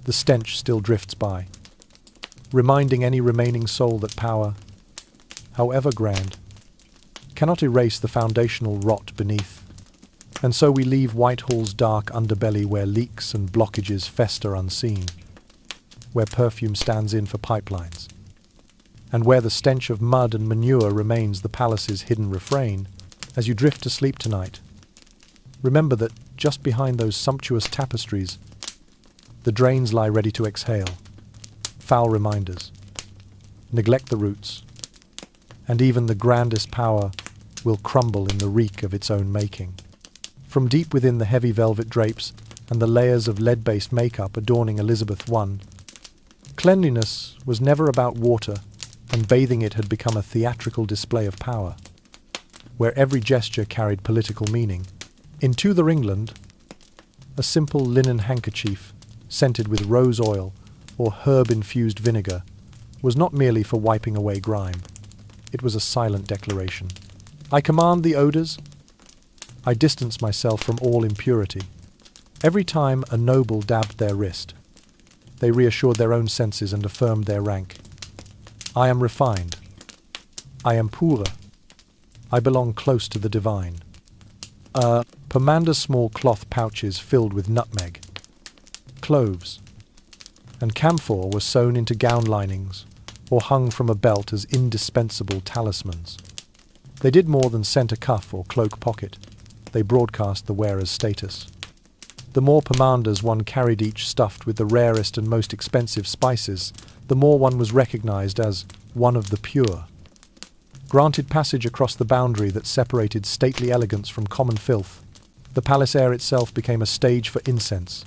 the stench still drifts by, reminding any remaining soul that power, however grand, cannot erase the foundational rot beneath. And so we leave Whitehall's dark underbelly where leaks and blockages fester unseen, where perfume stands in for pipelines, and where the stench of mud and manure remains the palace's hidden refrain. As you drift to sleep tonight, remember that just behind those sumptuous tapestries, the drains lie ready to exhale. Foul reminders. Neglect the roots, and even the grandest power will crumble in the reek of its own making. From deep within the heavy velvet drapes and the layers of lead-based makeup adorning Elizabeth I, cleanliness was never about water, and bathing it had become a theatrical display of power, where every gesture carried political meaning. In Tudor England, a simple linen handkerchief, scented with rose oil or herb-infused vinegar, was not merely for wiping away grime. It was a silent declaration. I command the odors. I distance myself from all impurity. Every time a noble dabbed their wrist, they reassured their own senses and affirmed their rank. I am refined. I am pura. I belong close to the divine. Pomander's small cloth pouches filled with nutmeg, cloves, and camphor were sewn into gown linings or hung from a belt as indispensable talismans. They did more than scent a cuff or cloak pocket. They broadcast the wearer's status. The more pomanders one carried, each stuffed with the rarest and most expensive spices, the more one was recognized as one of the pure. Granted passage across the boundary that separated stately elegance from common filth, the palace air itself became a stage for incense.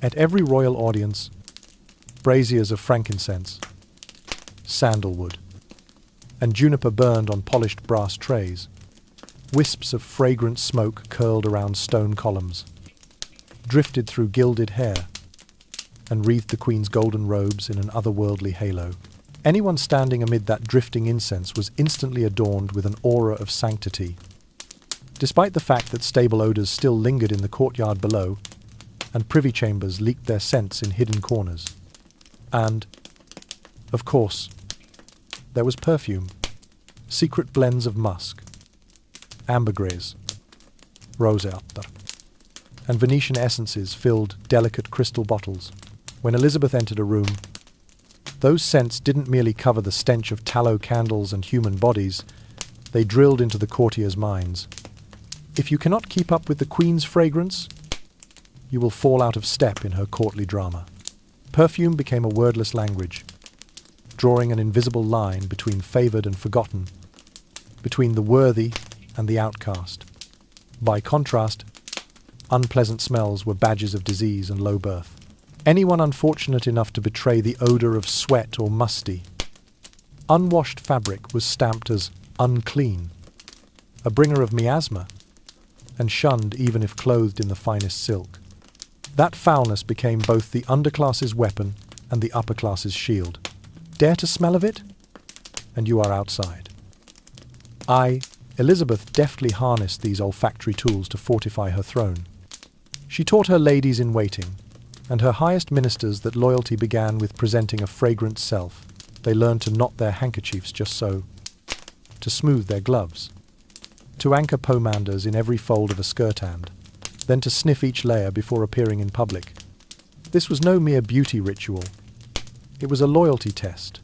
At every royal audience, braziers of frankincense, sandalwood, and juniper burned on polished brass trays. Wisps of fragrant smoke curled around stone columns, drifted through gilded hair, and wreathed the Queen's golden robes in an otherworldly halo. Anyone standing amid that drifting incense was instantly adorned with an aura of sanctity. Despite the fact that stable odors still lingered in the courtyard below, and privy chambers leaked their scents in hidden corners. And, of course, there was perfume, secret blends of musk, ambergris, rose attar, and Venetian essences filled delicate crystal bottles. When Elizabeth entered a room, those scents didn't merely cover the stench of tallow candles and human bodies, they drilled into the courtiers' minds. If you cannot keep up with the Queen's fragrance, you will fall out of step in her courtly drama. Perfume became a wordless language, drawing an invisible line between favoured and forgotten, between the worthy and the outcast. By contrast, unpleasant smells were badges of disease and low birth. Anyone unfortunate enough to betray the odour of sweat or musty, unwashed fabric was stamped as unclean, a bringer of miasma, and shunned even if clothed in the finest silk. That foulness became both the underclass's weapon and the upper class's shield. Dare to smell of it, and you are outside. Elizabeth deftly harnessed these olfactory tools to fortify her throne. She taught her ladies-in-waiting, and her highest ministers that loyalty began with presenting a fragrant self. They learned to knot their handkerchiefs just so, to smooth their gloves, to anchor pomanders in every fold of a skirt-hand, then to sniff each layer before appearing in public. This was no mere beauty ritual. It was a loyalty test.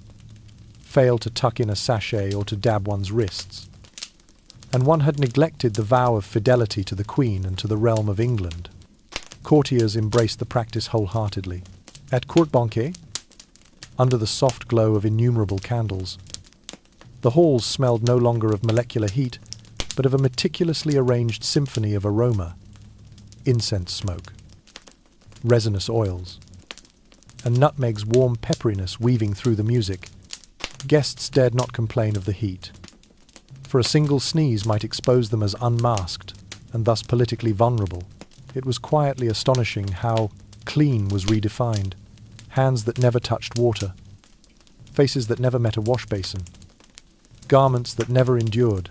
Fail to tuck in a sachet or to dab one's wrists, and one had neglected the vow of fidelity to the Queen and to the realm of England. Courtiers embraced the practice wholeheartedly. At court banquet, under the soft glow of innumerable candles, the halls smelled no longer of molecular heat, but of a meticulously arranged symphony of aroma, incense smoke, resinous oils, and nutmeg's warm pepperiness weaving through the music. Guests dared not complain of the heat, for a single sneeze might expose them as unmasked and thus politically vulnerable. It was quietly astonishing how clean was redefined. Hands that never touched water, faces that never met a wash basin, garments that never endured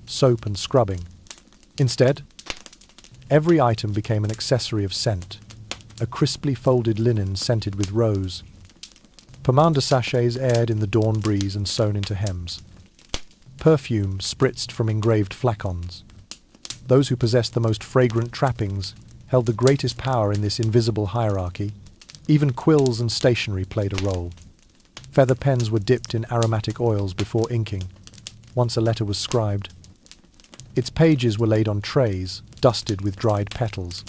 soap and scrubbing. Instead, every item became an accessory of scent, a crisply folded linen scented with rose, pomander sachets aired in the dawn breeze and sewn into hems, perfume spritzed from engraved flacons. Those who possessed the most fragrant trappings held the greatest power in this invisible hierarchy. Even quills and stationery played a role. Feather pens were dipped in aromatic oils before inking. Once a letter was scribed, its pages were laid on trays, dusted with dried petals,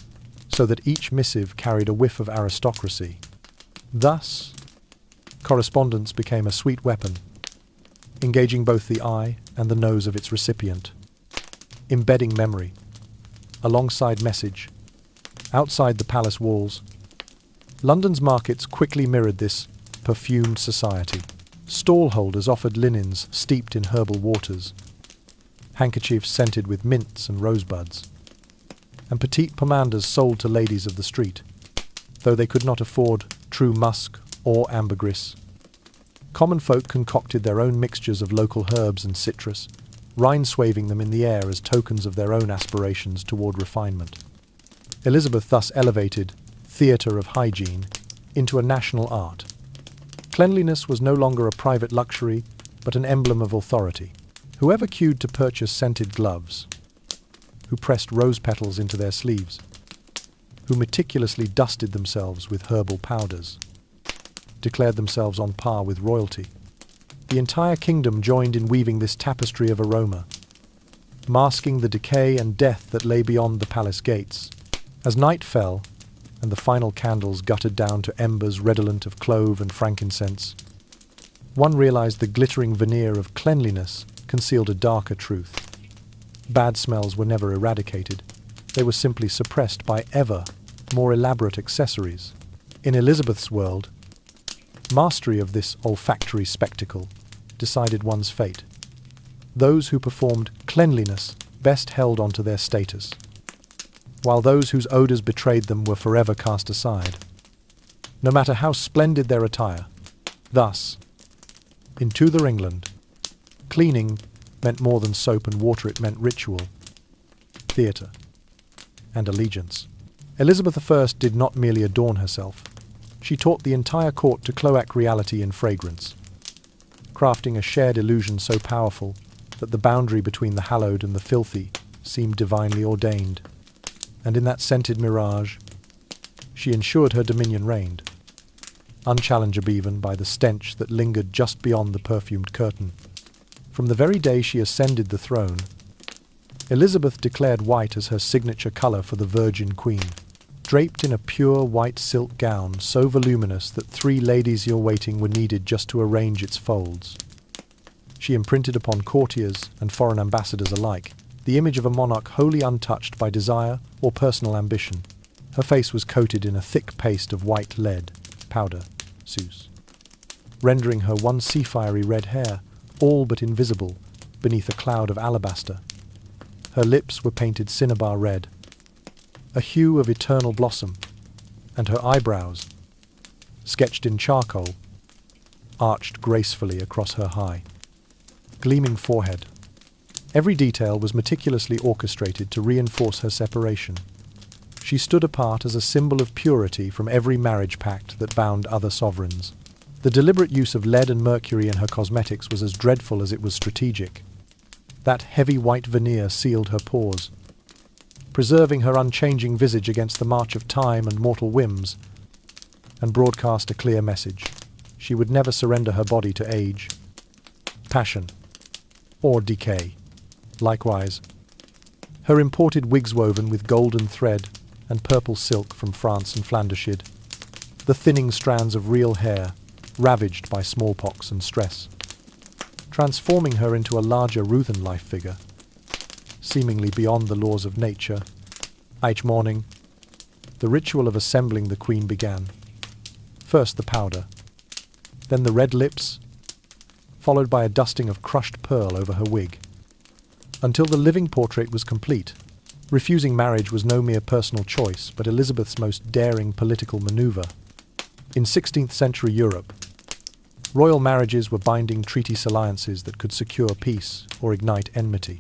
so that each missive carried a whiff of aristocracy. Thus, correspondence became a sweet weapon, engaging both the eye and the nose of its recipient, embedding memory, alongside message. Outside the palace walls, London's markets quickly mirrored this perfumed society. Stallholders offered linens steeped in herbal waters, handkerchiefs scented with mints and rosebuds, and petite pomanders sold to ladies of the street, though they could not afford true musk or ambergris. Common folk concocted their own mixtures of local herbs and citrus, rine-swaving them in the air as tokens of their own aspirations toward refinement. Elizabeth thus elevated theatre of hygiene into a national art. Cleanliness was no longer a private luxury, but an emblem of authority. Whoever queued to purchase scented gloves, who pressed rose petals into their sleeves, who meticulously dusted themselves with herbal powders, declared themselves on par with royalty. The entire kingdom joined in weaving this tapestry of aroma, masking the decay and death that lay beyond the palace gates. As night fell, and the final candles guttered down to embers redolent of clove and frankincense, one realized the glittering veneer of cleanliness concealed a darker truth. Bad smells were never eradicated. They were simply suppressed by ever more elaborate accessories. In Elizabeth's world, mastery of this olfactory spectacle decided one's fate. Those who performed cleanliness best held on to their status, while those whose odours betrayed them were forever cast aside, no matter how splendid their attire. Thus, In Tudor England, cleaning meant more than soap and water. It meant ritual, theatre, and allegiance. Elizabeth I did not merely adorn herself. She taught the entire court to cloac reality in fragrance, crafting a shared illusion so powerful that the boundary between the hallowed and the filthy seemed divinely ordained. And in that scented mirage, she ensured her dominion reigned, unchallengeable even by the stench that lingered just beyond the perfumed curtain. From the very day she ascended the throne, Elizabeth declared white as her signature colour for the Virgin Queen. Draped in a pure white silk gown so voluminous that 3 ladies-in-waiting were needed just to arrange its folds, she imprinted upon courtiers and foreign ambassadors alike the image of a monarch wholly untouched by desire or personal ambition. Her face was coated in a thick paste of white lead, powder, Zeus, rendering her once sea-fiery red hair all but invisible beneath a cloud of alabaster. Her lips were painted cinnabar red, a hue of eternal blossom, and her eyebrows, sketched in charcoal, arched gracefully across her high, gleaming forehead. Every detail was meticulously orchestrated to reinforce her separation. She stood apart as a symbol of purity from every marriage pact that bound other sovereigns. The deliberate use of lead and mercury in her cosmetics was as dreadful as it was strategic. That heavy white veneer sealed her pores, preserving her unchanging visage against the march of time and mortal whims, and broadcast a clear message. She would never surrender her body to age, passion, or decay. Likewise, her imported wigs woven with golden thread and purple silk from France and Flandershire, the thinning strands of real hair, ravaged by smallpox and stress, transforming her into a larger Ruthen-life figure, seemingly beyond the laws of nature. Each morning, the ritual of assembling the queen began. First the powder, then the red lips, followed by a dusting of crushed pearl over her wig, until the living portrait was complete. Refusing marriage was no mere personal choice, but Elizabeth's most daring political maneuver. In 16th century Europe, royal marriages were binding treaty alliances that could secure peace or ignite enmity.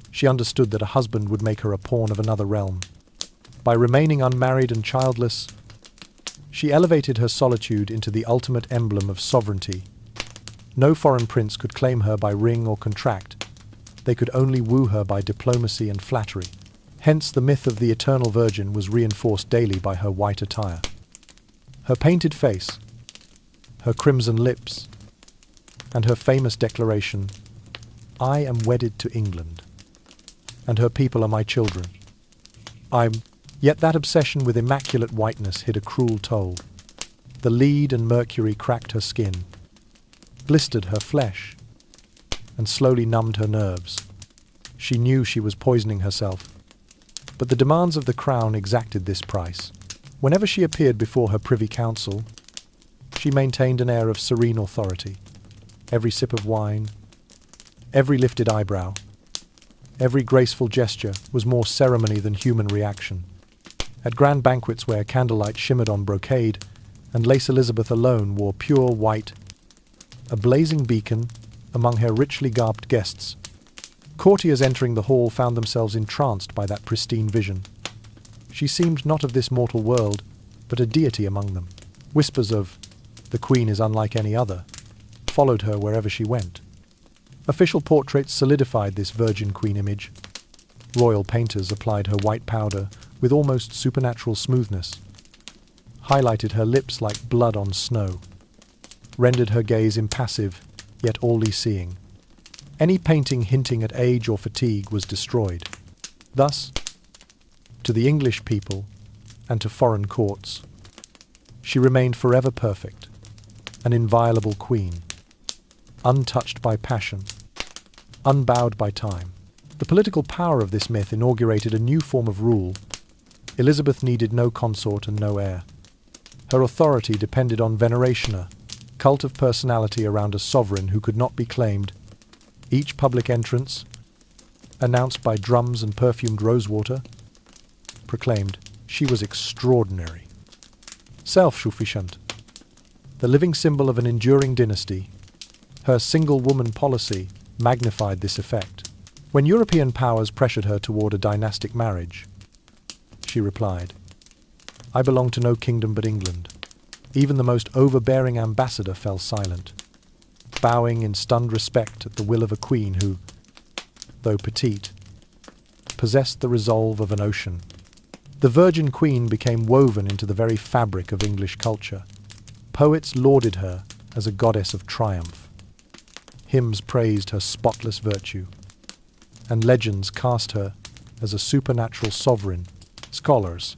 She understood that a husband would make her a pawn of another realm. By remaining unmarried and childless, she elevated her solitude into the ultimate emblem of sovereignty. No foreign prince could claim her by ring or contract. They could only woo her by diplomacy and flattery. Hence the myth of the eternal virgin was reinforced daily by her white attire. Her painted face, her crimson lips, and her famous declaration, "I am wedded to England, and her people are my children. Yet that obsession with immaculate whiteness hid a cruel toll. The lead and mercury cracked her skin, blistered her flesh, and slowly numbed her nerves. She knew she was poisoning herself, but the demands of the crown exacted this price. Whenever she appeared before her privy council, she maintained an air of serene authority. Every sip of wine, every lifted eyebrow, every graceful gesture was more ceremony than human reaction. At grand banquets where candlelight shimmered on brocade, and lace Elizabeth alone wore pure white, a blazing beacon among her richly garbed guests. Courtiers entering the hall found themselves entranced by that pristine vision. She seemed not of this mortal world, but a deity among them. Whispers of, "The Queen is unlike any other," followed her wherever she went. Official portraits solidified this Virgin Queen image. Royal painters applied her white powder with almost supernatural smoothness, highlighted her lips like blood on snow, rendered her gaze impassive, yet all-seeing. Any painting hinting at age or fatigue was destroyed. Thus, to the English people and to foreign courts, she remained forever perfect, an inviolable queen, untouched by passion, unbowed by time. The political power of this myth inaugurated a new form of rule. Elizabeth needed no consort and no heir. Her authority depended on veneration, a cult of personality around a sovereign who could not be claimed. Each public entrance, announced by drums and perfumed rosewater, proclaimed she was extraordinary, self-sufficient, the living symbol of an enduring dynasty. Her single-woman policy magnified this effect. When European powers pressured her toward a dynastic marriage, she replied, "I belong to no kingdom but England." Even the most overbearing ambassador fell silent, bowing in stunned respect at the will of a queen who, though petite, possessed the resolve of an ocean. The Virgin Queen became woven into the very fabric of English culture. Poets lauded her as a goddess of triumph. Hymns praised her spotless virtue, and legends cast her as a supernatural sovereign. Scholars,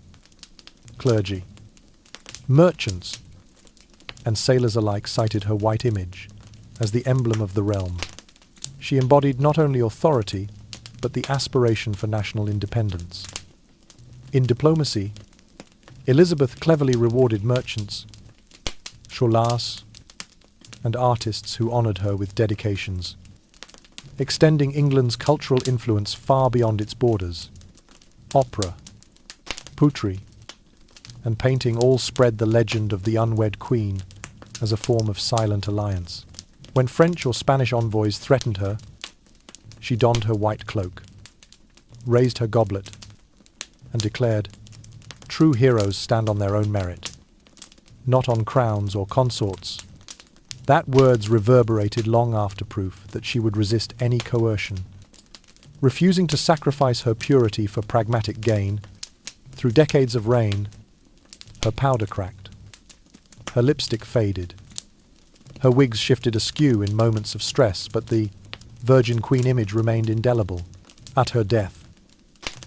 clergy, merchants, and sailors alike cited her white image as the emblem of the realm. She embodied not only authority, but the aspiration for national independence. In diplomacy, Elizabeth cleverly rewarded merchants, cholas, and artists who honoured her with dedications, extending England's cultural influence far beyond its borders. Opera, poetry, and painting all spread the legend of the unwed queen as a form of silent alliance. When French or Spanish envoys threatened her, she donned her white cloak, raised her goblet, and declared, "True heroes stand on their own merit, not on crowns or consorts." That words reverberated long after, proof that she would resist any coercion. Refusing to sacrifice her purity for pragmatic gain, through decades of reign, her powder cracked, her lipstick faded, her wigs shifted askew in moments of stress, but the Virgin Queen image remained indelible. At her death,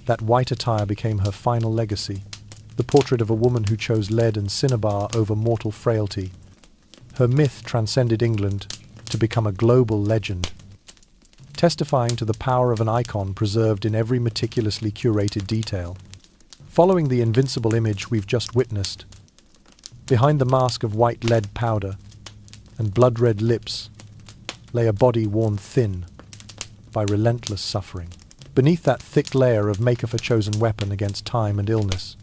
that white attire became her final legacy, the portrait of a woman who chose lead and cinnabar over mortal frailty. Her myth transcended England to become a global legend, testifying to the power of an icon preserved in every meticulously curated detail. Following the invincible image we've just witnessed, behind the mask of white lead powder and blood-red lips lay a body worn thin by relentless suffering. Beneath that thick layer of makeup, a chosen weapon against time and illness,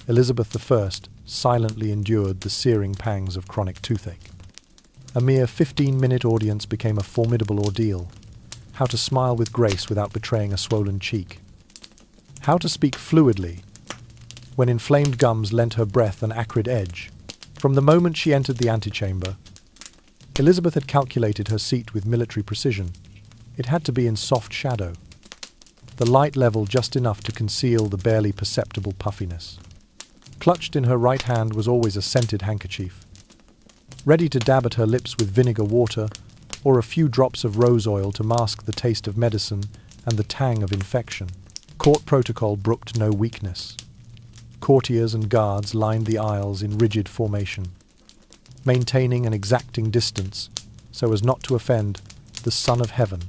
Elizabeth I silently endured the searing pangs of chronic toothache. A mere 15-minute audience became a formidable ordeal. How to smile with grace without betraying a swollen cheek. How to speak fluidly when inflamed gums lent her breath an acrid edge. From the moment she entered the antechamber, Elizabeth had calculated her seat with military precision. It had to be in soft shadow, the light level just enough to conceal the barely perceptible puffiness. Clutched in her right hand was always a scented handkerchief, ready to dab at her lips with vinegar water or a few drops of rose oil to mask the taste of medicine and the tang of infection. Court protocol brooked no weakness. Courtiers and guards lined the aisles in rigid formation, maintaining an exacting distance so as not to offend the Son of Heaven,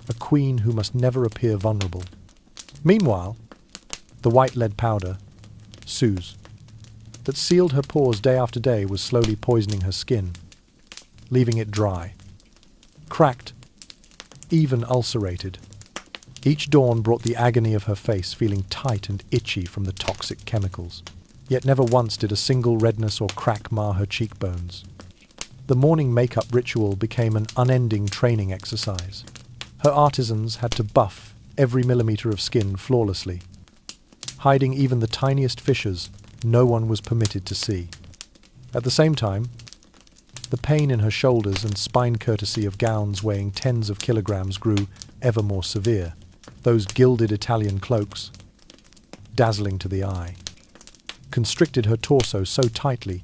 a queen who must never appear vulnerable. Meanwhile, the white lead powder, Suze, that sealed her pores day after day was slowly poisoning her skin, leaving it dry, cracked, even ulcerated. Each dawn brought the agony of her face feeling tight and itchy from the toxic chemicals. Yet never once did a single redness or crack mar her cheekbones. The morning makeup ritual became an unending training exercise. Her artisans had to buff every millimeter of skin flawlessly, hiding even the tiniest fissures no one was permitted to see. At the same time, the pain in her shoulders and spine, courtesy of gowns weighing tens of kilograms, grew ever more severe. Those gilded Italian cloaks, dazzling to the eye, constricted her torso so tightly,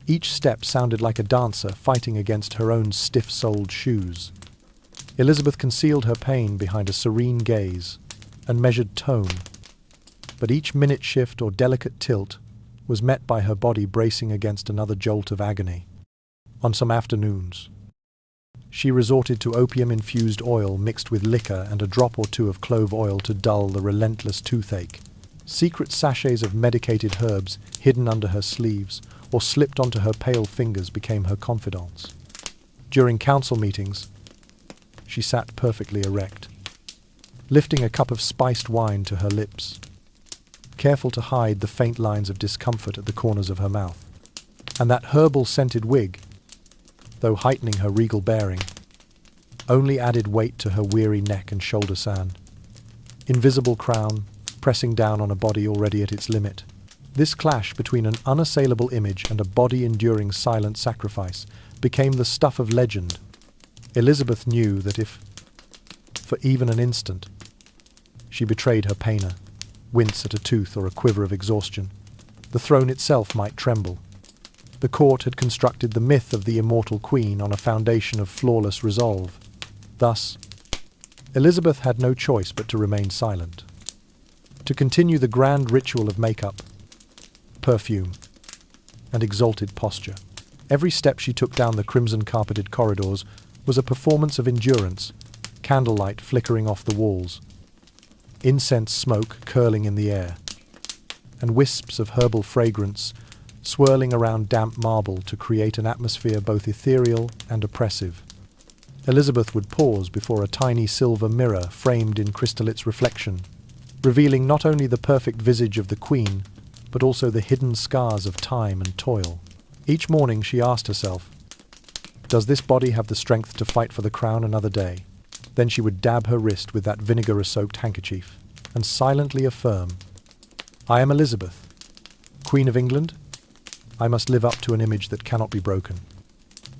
each step sounded like a dancer fighting against her own stiff-soled shoes. Elizabeth concealed her pain behind a serene gaze and measured tone, but each minute shift or delicate tilt was met by her body bracing against another jolt of agony. On some afternoons, she resorted to opium-infused oil mixed with liquor and a drop or two of clove oil to dull the relentless toothache. Secret sachets of medicated herbs hidden under her sleeves or slipped onto her pale fingers became her confidants. During council meetings, she sat perfectly erect, lifting a cup of spiced wine to her lips, careful to hide the faint lines of discomfort at the corners of her mouth. And that herbal-scented wig, though heightening her regal bearing, only added weight to her weary neck and shoulder sand. Invisible crown, pressing down on a body already at its limit. This clash between an unassailable image and a body-enduring silent sacrifice became the stuff of legend. Elizabeth knew that if, for even an instant, she betrayed her painer, wince at a tooth or a quiver of exhaustion, the throne itself might tremble. The court had constructed the myth of the immortal queen on a foundation of flawless resolve. Thus, Elizabeth had no choice but to remain silent. To continue the grand ritual of makeup, perfume, and exalted posture. Every step she took down the crimson-carpeted corridors was a performance of endurance, candlelight flickering off the walls, incense smoke curling in the air, and wisps of herbal fragrance swirling around damp marble to create an atmosphere both ethereal and oppressive. Elizabeth would pause before a tiny silver mirror framed in crystallite's reflection, revealing not only the perfect visage of the queen, but also the hidden scars of time and toil. Each morning she asked herself, does this body have the strength to fight for the crown another day? Then she would dab her wrist with that vinegar-soaked handkerchief and silently affirm, I am Elizabeth, Queen of England. I must live up to an image that cannot be broken.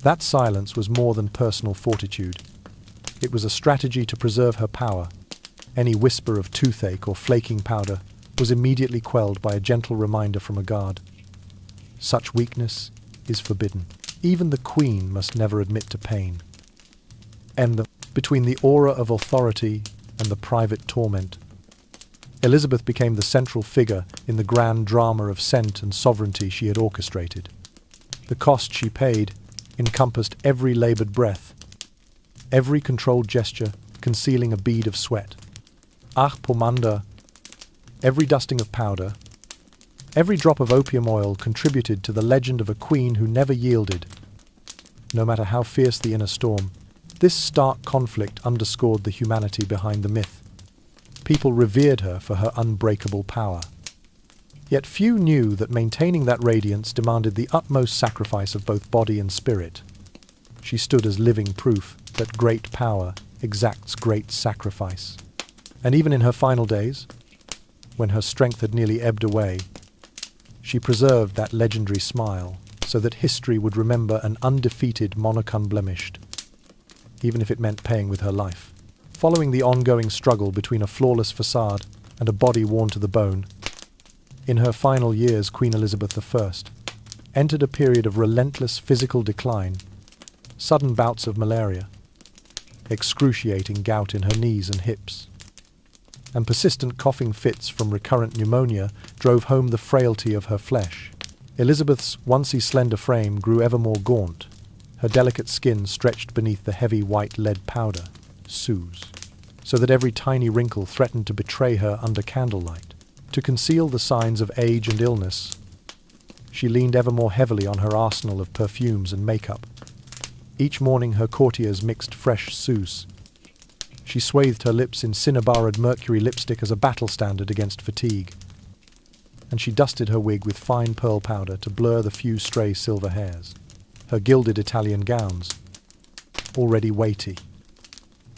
That silence was more than personal fortitude. It was a strategy to preserve her power. Any whisper of toothache or flaking powder was immediately quelled by a gentle reminder from a guard. Such weakness is forbidden. Even the queen must never admit to pain. And between the aura of authority and the private torment, Elizabeth became the central figure in the grand drama of scent and sovereignty she had orchestrated. The cost she paid encompassed every laboured breath, every controlled gesture concealing a bead of sweat. Pomander, every dusting of powder, every drop of opium oil contributed to the legend of a queen who never yielded. No matter how fierce the inner storm, this stark conflict underscored the humanity behind the myth. People revered her for her unbreakable power. Yet few knew that maintaining that radiance demanded the utmost sacrifice of both body and spirit. She stood as living proof that great power exacts great sacrifice. And even in her final days, when her strength had nearly ebbed away, she preserved that legendary smile so that history would remember an undefeated monarch unblemished, even if it meant paying with her life. Following the ongoing struggle between a flawless facade and a body worn to the bone, in her final years Queen Elizabeth I entered a period of relentless physical decline, sudden bouts of malaria, excruciating gout in her knees and hips, and persistent coughing fits from recurrent pneumonia drove home the frailty of her flesh. Elizabeth's once slender frame grew ever more gaunt, her delicate skin stretched beneath the heavy white lead powder, Suze, so that every tiny wrinkle threatened to betray her under candlelight. To conceal the signs of age and illness, she leaned ever more heavily on her arsenal of perfumes and makeup. Each morning her courtiers mixed fresh Suze. She swathed her lips in cinnabarred mercury lipstick as a battle standard against fatigue, and she dusted her wig with fine pearl powder to blur the few stray silver hairs. Her gilded Italian gowns, already weighty,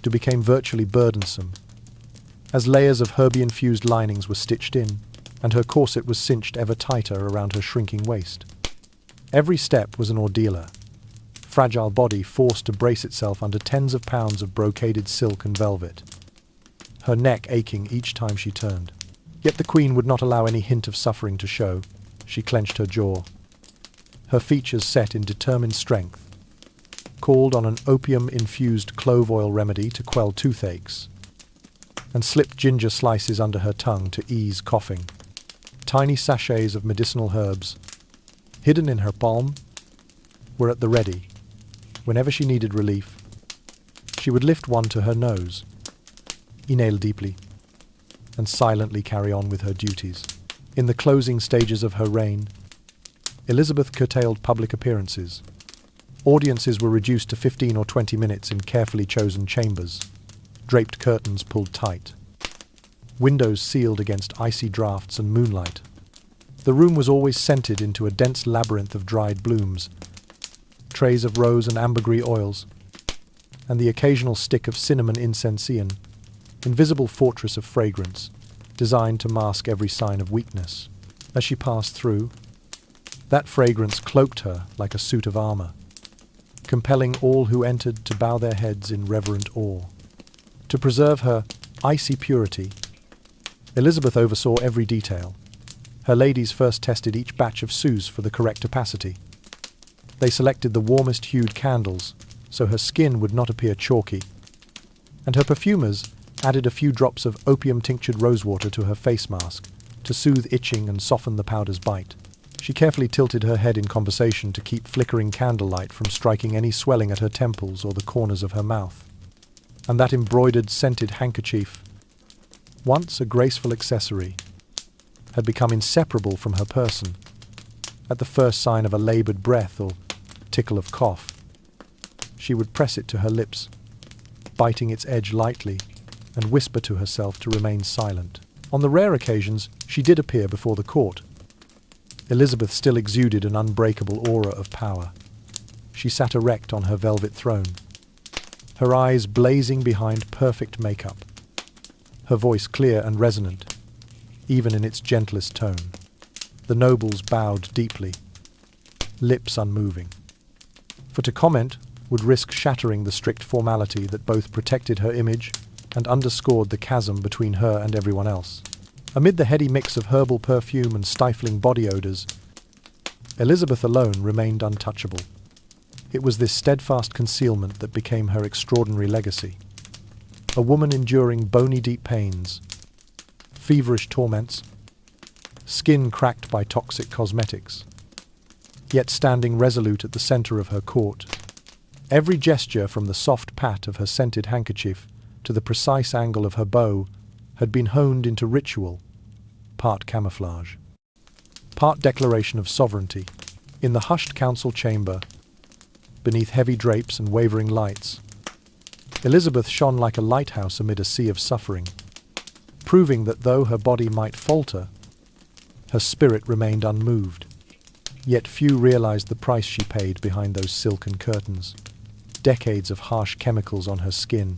became virtually burdensome, as layers of herby-infused linings were stitched in, and her corset was cinched ever tighter around her shrinking waist. Every step was an ordeal, fragile body forced to brace itself under tens of pounds of brocaded silk and velvet, her neck aching each time she turned. Yet the Queen would not allow any hint of suffering to show. She clenched her jaw, her features set in determined strength, called on an opium-infused clove oil remedy to quell toothaches, and slipped ginger slices under her tongue to ease coughing. Tiny sachets of medicinal herbs, hidden in her palm, were at the ready. Whenever she needed relief, she would lift one to her nose, inhale deeply, and silently carry on with her duties. In the closing stages of her reign, Elizabeth curtailed public appearances. Audiences were reduced to 15 or 20 minutes in carefully chosen chambers, draped curtains pulled tight, windows sealed against icy draughts and moonlight. The room was always scented into a dense labyrinth of dried blooms, trays of rose and ambergris oils, and the occasional stick of cinnamon incense, an invisible fortress of fragrance, designed to mask every sign of weakness. As she passed through, that fragrance cloaked her like a suit of armor, compelling all who entered to bow their heads in reverent awe. To preserve her icy purity, Elizabeth oversaw every detail. Her ladies first tested each batch of sous for the correct opacity. They selected the warmest hued candles, so her skin would not appear chalky, and her perfumers added a few drops of opium-tinctured rosewater to her face mask to soothe itching and soften the powder's bite. She carefully tilted her head in conversation to keep flickering candlelight from striking any swelling at her temples or the corners of her mouth. And that embroidered scented handkerchief, once a graceful accessory, had become inseparable from her person. At the first sign of a laboured breath or tickle of cough, she would press it to her lips, biting its edge lightly, and whisper to herself to remain silent. On the rare occasions she did appear before the court, Elizabeth still exuded an unbreakable aura of power. She sat erect on her velvet throne, her eyes blazing behind perfect makeup, her voice clear and resonant, even in its gentlest tone. The nobles bowed deeply, lips unmoving, for to comment would risk shattering the strict formality that both protected her image and underscored the chasm between her and everyone else. Amid the heady mix of herbal perfume and stifling body odors, Elizabeth alone remained untouchable. It was this steadfast concealment that became her extraordinary legacy. A woman enduring bony-deep pains, feverish torments, skin cracked by toxic cosmetics, yet standing resolute at the center of her court. Every gesture, from the soft pat of her scented handkerchief to the precise angle of her bow, had been honed into ritual, part camouflage, part declaration of sovereignty. In the hushed council chamber, beneath heavy drapes and wavering lights, Elizabeth shone like a lighthouse amid a sea of suffering, proving that though her body might falter, her spirit remained unmoved. Yet few realized the price she paid behind those silken curtains. Decades of harsh chemicals on her skin,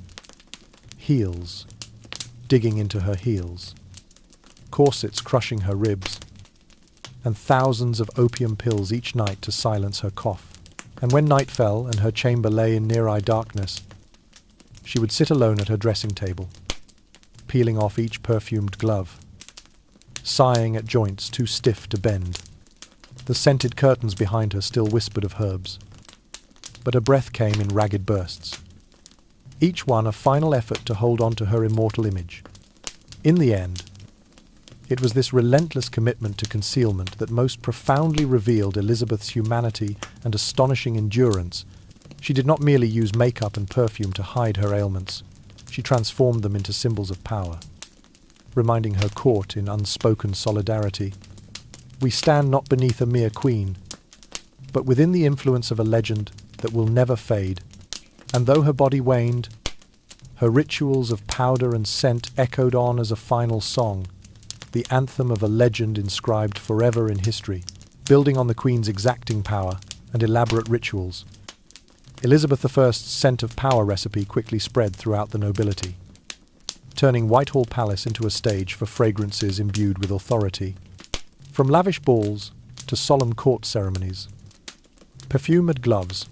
heels digging into her heels, corsets crushing her ribs, and thousands of opium pills each night to silence her cough. And when night fell and her chamber lay in near-eye darkness, she would sit alone at her dressing table, peeling off each perfumed glove, sighing at joints too stiff to bend. The scented curtains behind her still whispered of herbs, but her breath came in ragged bursts, each one a final effort to hold on to her immortal image. In the end, it was this relentless commitment to concealment that most profoundly revealed Elizabeth's humanity and astonishing endurance. She did not merely use makeup and perfume to hide her ailments. She transformed them into symbols of power, reminding her court in unspoken solidarity, "We stand not beneath a mere queen, but within the influence of a legend that will never fade." And though her body waned, her rituals of powder and scent echoed on as a final song, the anthem of a legend inscribed forever in history. Building on the Queen's exacting power and elaborate rituals, Elizabeth I's scent of power recipe quickly spread throughout the nobility, turning Whitehall Palace into a stage for fragrances imbued with authority. From lavish balls to solemn court ceremonies, perfumed gloves,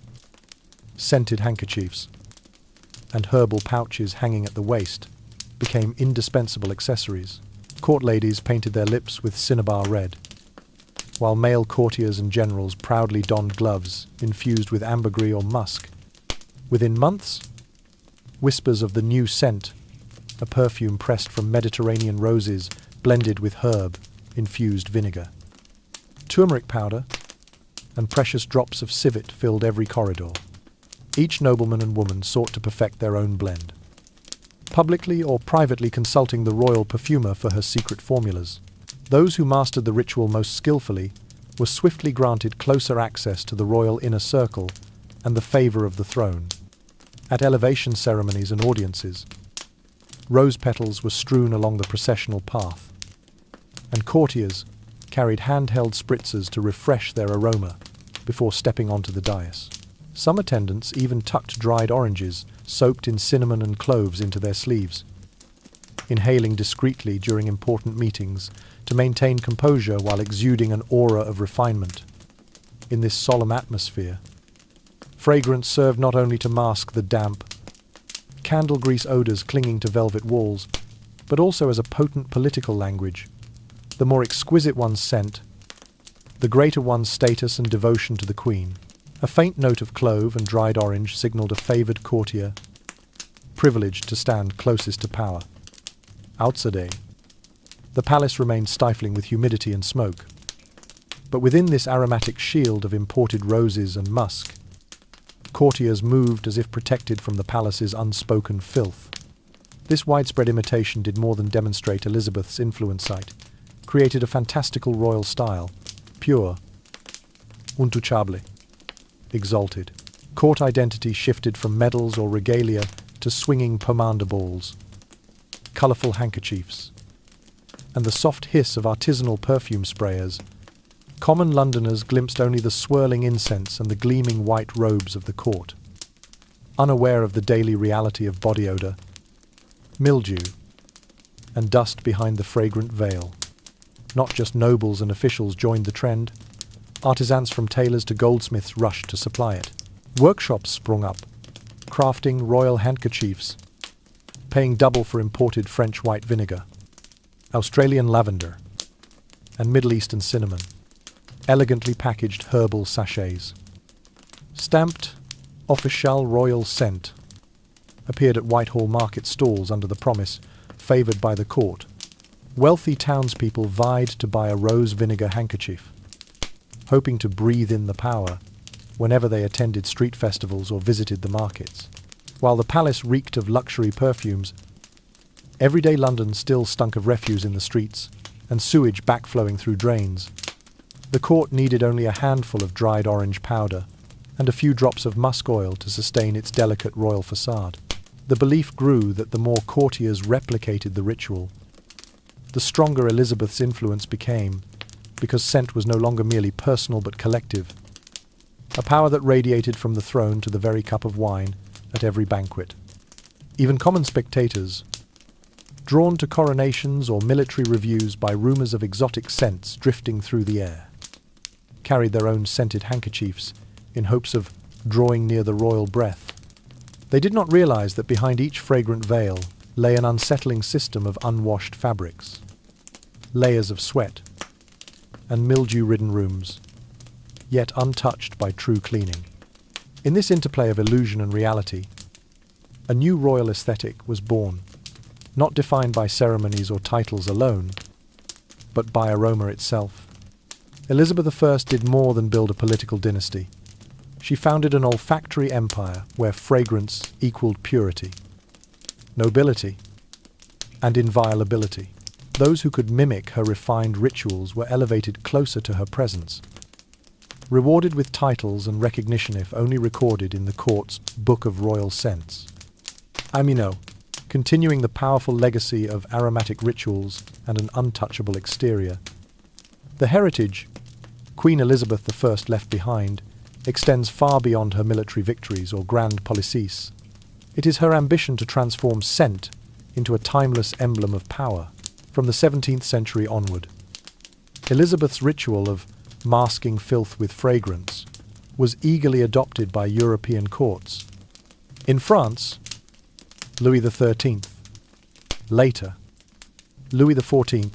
scented handkerchiefs, and herbal pouches hanging at the waist became indispensable accessories. Court ladies painted their lips with cinnabar red, while male courtiers and generals proudly donned gloves infused with ambergris or musk. Within months, whispers of the new scent, a perfume pressed from Mediterranean roses blended with herb-infused vinegar, turmeric powder, and precious drops of civet filled every corridor. Each nobleman and woman sought to perfect their own blend, publicly or privately consulting the royal perfumer for her secret formulas. Those who mastered the ritual most skillfully were swiftly granted closer access to the royal inner circle and the favour of the throne. At elevation ceremonies and audiences, rose petals were strewn along the processional path, and courtiers carried handheld spritzers to refresh their aroma before stepping onto the dais. Some attendants even tucked dried oranges, soaked in cinnamon and cloves, into their sleeves, inhaling discreetly during important meetings to maintain composure while exuding an aura of refinement. In this solemn atmosphere, fragrance served not only to mask the damp, candle grease odors clinging to velvet walls, but also as a potent political language. The more exquisite one's scent, the greater one's status and devotion to the queen. A faint note of clove and dried orange signaled a favoured courtier, privileged to stand closest to power. Outside, the palace remained stifling with humidity and smoke. But within this aromatic shield of imported roses and musk, courtiers moved as if protected from the palace's unspoken filth. This widespread imitation did more than demonstrate Elizabeth's influence. It created a fantastical royal style, pure, untouchable, exalted. Court identity shifted from medals or regalia to swinging pomander balls, colourful handkerchiefs, and the soft hiss of artisanal perfume sprayers. Common Londoners glimpsed only the swirling incense and the gleaming white robes of the court, unaware of the daily reality of body odour, mildew, and dust behind the fragrant veil. Not just nobles and officials joined the trend. Artisans from tailors to goldsmiths rushed to supply it. Workshops sprung up, crafting royal handkerchiefs, paying double for imported French white vinegar, Australian lavender, and Middle Eastern cinnamon, elegantly packaged herbal sachets. Stamped official royal scent appeared at Whitehall market stalls under the promise, favoured by the court. Wealthy townspeople vied to buy a rose vinegar handkerchief, hoping to breathe in the power whenever they attended street festivals or visited the markets. While the palace reeked of luxury perfumes, everyday London still stunk of refuse in the streets and sewage backflowing through drains. The court needed only a handful of dried orange powder and a few drops of musk oil to sustain its delicate royal facade. The belief grew that the more courtiers replicated the ritual, the stronger Elizabeth's influence became, because scent was no longer merely personal but collective, a power that radiated from the throne to the very cup of wine at every banquet. Even common spectators, drawn to coronations or military reviews by rumours of exotic scents drifting through the air, carried their own scented handkerchiefs in hopes of drawing near the royal breath. They did not realise that behind each fragrant veil lay an unsettling system of unwashed fabrics, layers of sweat, and mildew-ridden rooms, yet untouched by true cleaning. In this interplay of illusion and reality, a new royal aesthetic was born, not defined by ceremonies or titles alone, but by aroma itself. Elizabeth I did more than build a political dynasty. She founded an olfactory empire where fragrance equaled purity, nobility, and inviolability. Those who could mimic her refined rituals were elevated closer to her presence, rewarded with titles and recognition if only recorded in the court's Book of Royal Scents. Continuing the powerful legacy of aromatic rituals and an untouchable exterior. The heritage Queen Elizabeth I left behind extends far beyond her military victories or grand policies. It is her ambition to transform scent into a timeless emblem of power. From the 17th century onward, Elizabeth's ritual of masking filth with fragrance was eagerly adopted by European courts. In France, Louis XIII, later Louis XIV,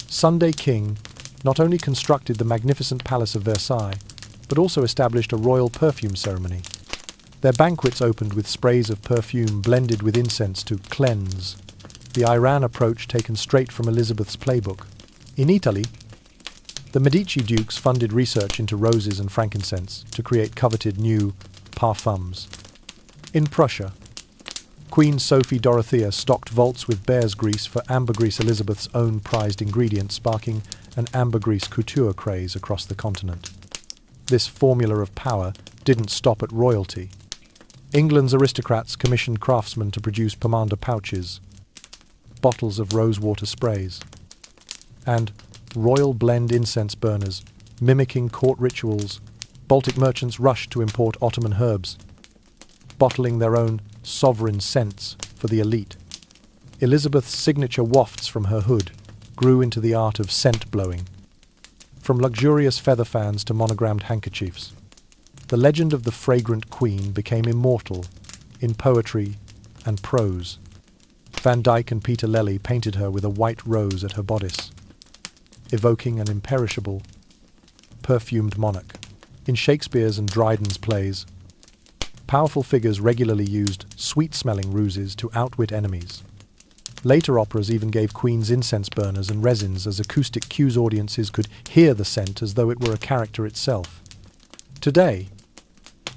Sunday King, not only constructed the magnificent Palace of Versailles, but also established a royal perfume ceremony. Their banquets opened with sprays of perfume blended with incense to cleanse, the Iran approach taken straight from Elizabeth's playbook. In Italy, the Medici dukes funded research into roses and frankincense to create coveted new parfums. In Prussia, Queen Sophie Dorothea stocked vaults with bear's grease for ambergris, Elizabeth's own prized ingredient, sparking an ambergris couture craze across the continent. This formula of power didn't stop at royalty. England's aristocrats commissioned craftsmen to produce pomander pouches, bottles of rosewater sprays, and royal blend incense burners, mimicking court rituals, Baltic merchants rushed to import Ottoman herbs, bottling their own sovereign scents for the elite. Elizabeth's signature wafts from her hood grew into the art of scent blowing. From luxurious feather fans to monogrammed handkerchiefs, the legend of the fragrant queen became immortal in poetry and prose. Van Dyck and Peter Lely painted her with a white rose at her bodice, evoking an imperishable, perfumed monarch. In Shakespeare's and Dryden's plays, powerful figures regularly used sweet-smelling ruses to outwit enemies. Later operas even gave queens incense burners and resins as acoustic cues. Audiences could hear the scent as though it were a character itself. Today,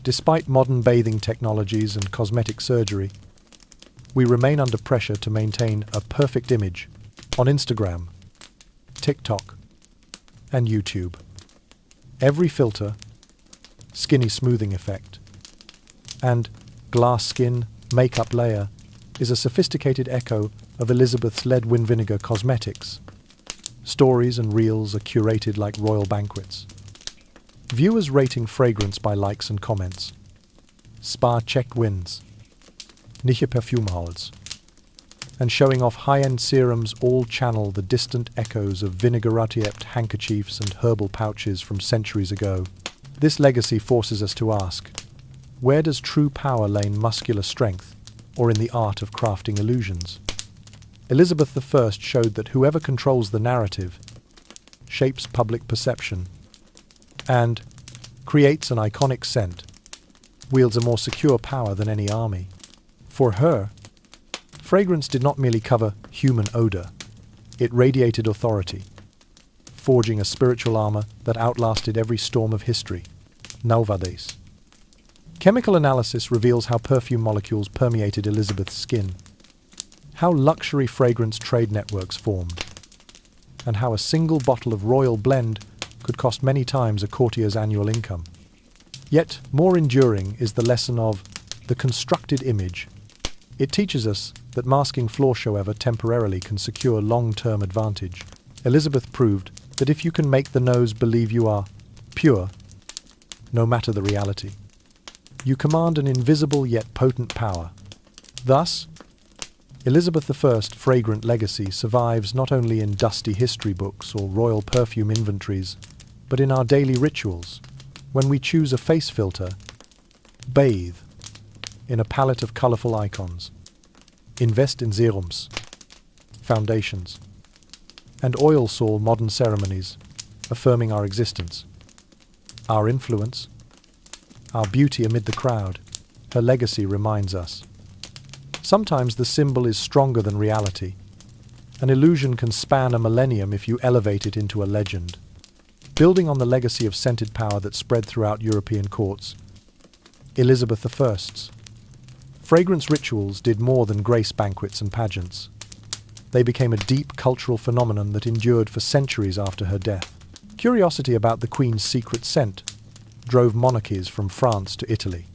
despite modern bathing technologies and cosmetic surgery, we remain under pressure to maintain a perfect image on Instagram, TikTok, and YouTube. Every filter, skinny smoothing effect, and glass skin makeup layer is a sophisticated echo of Elizabeth's lead vinegar cosmetics. Stories and reels are curated like royal banquets. Viewers rating fragrance by likes and comments. Spa-checked wins. Nicht Parfumholz. And showing off high-end serums all channel the distant echoes of vinegar-tipped handkerchiefs and herbal pouches from centuries ago. This legacy forces us to ask, where does true power lay in muscular strength or in the art of crafting illusions? Elizabeth I showed that whoever controls the narrative shapes public perception and creates an iconic scent, wields a more secure power than any army. For her, fragrance did not merely cover human odor, it radiated authority, forging a spiritual armor that outlasted every storm of history. Nowadays. Chemical analysis reveals how perfume molecules permeated Elizabeth's skin, how luxury fragrance trade networks formed, and how a single bottle of royal blend could cost many times a courtier's annual income. Yet, more enduring is the lesson of the constructed image. It teaches us that masking flaw, however temporarily, can secure long-term advantage. Elizabeth proved that if you can make the nose believe you are pure, no matter the reality, you command an invisible yet potent power. Thus, Elizabeth I's fragrant legacy survives not only in dusty history books or royal perfume inventories, but in our daily rituals. When we choose a face filter, bathe in a palette of colorful icons, invest in serums, foundations, and oil soul modern ceremonies, affirming our existence, our influence, our beauty amid the crowd. Her legacy reminds us. Sometimes the symbol is stronger than reality. An illusion can span a millennium if you elevate it into a legend. Building on the legacy of scented power that spread throughout European courts, Elizabeth I's fragrance rituals did more than grace banquets and pageants. They became a deep cultural phenomenon that endured for centuries after her death. Curiosity about the Queen's secret scent drove monarchies from France to Italy,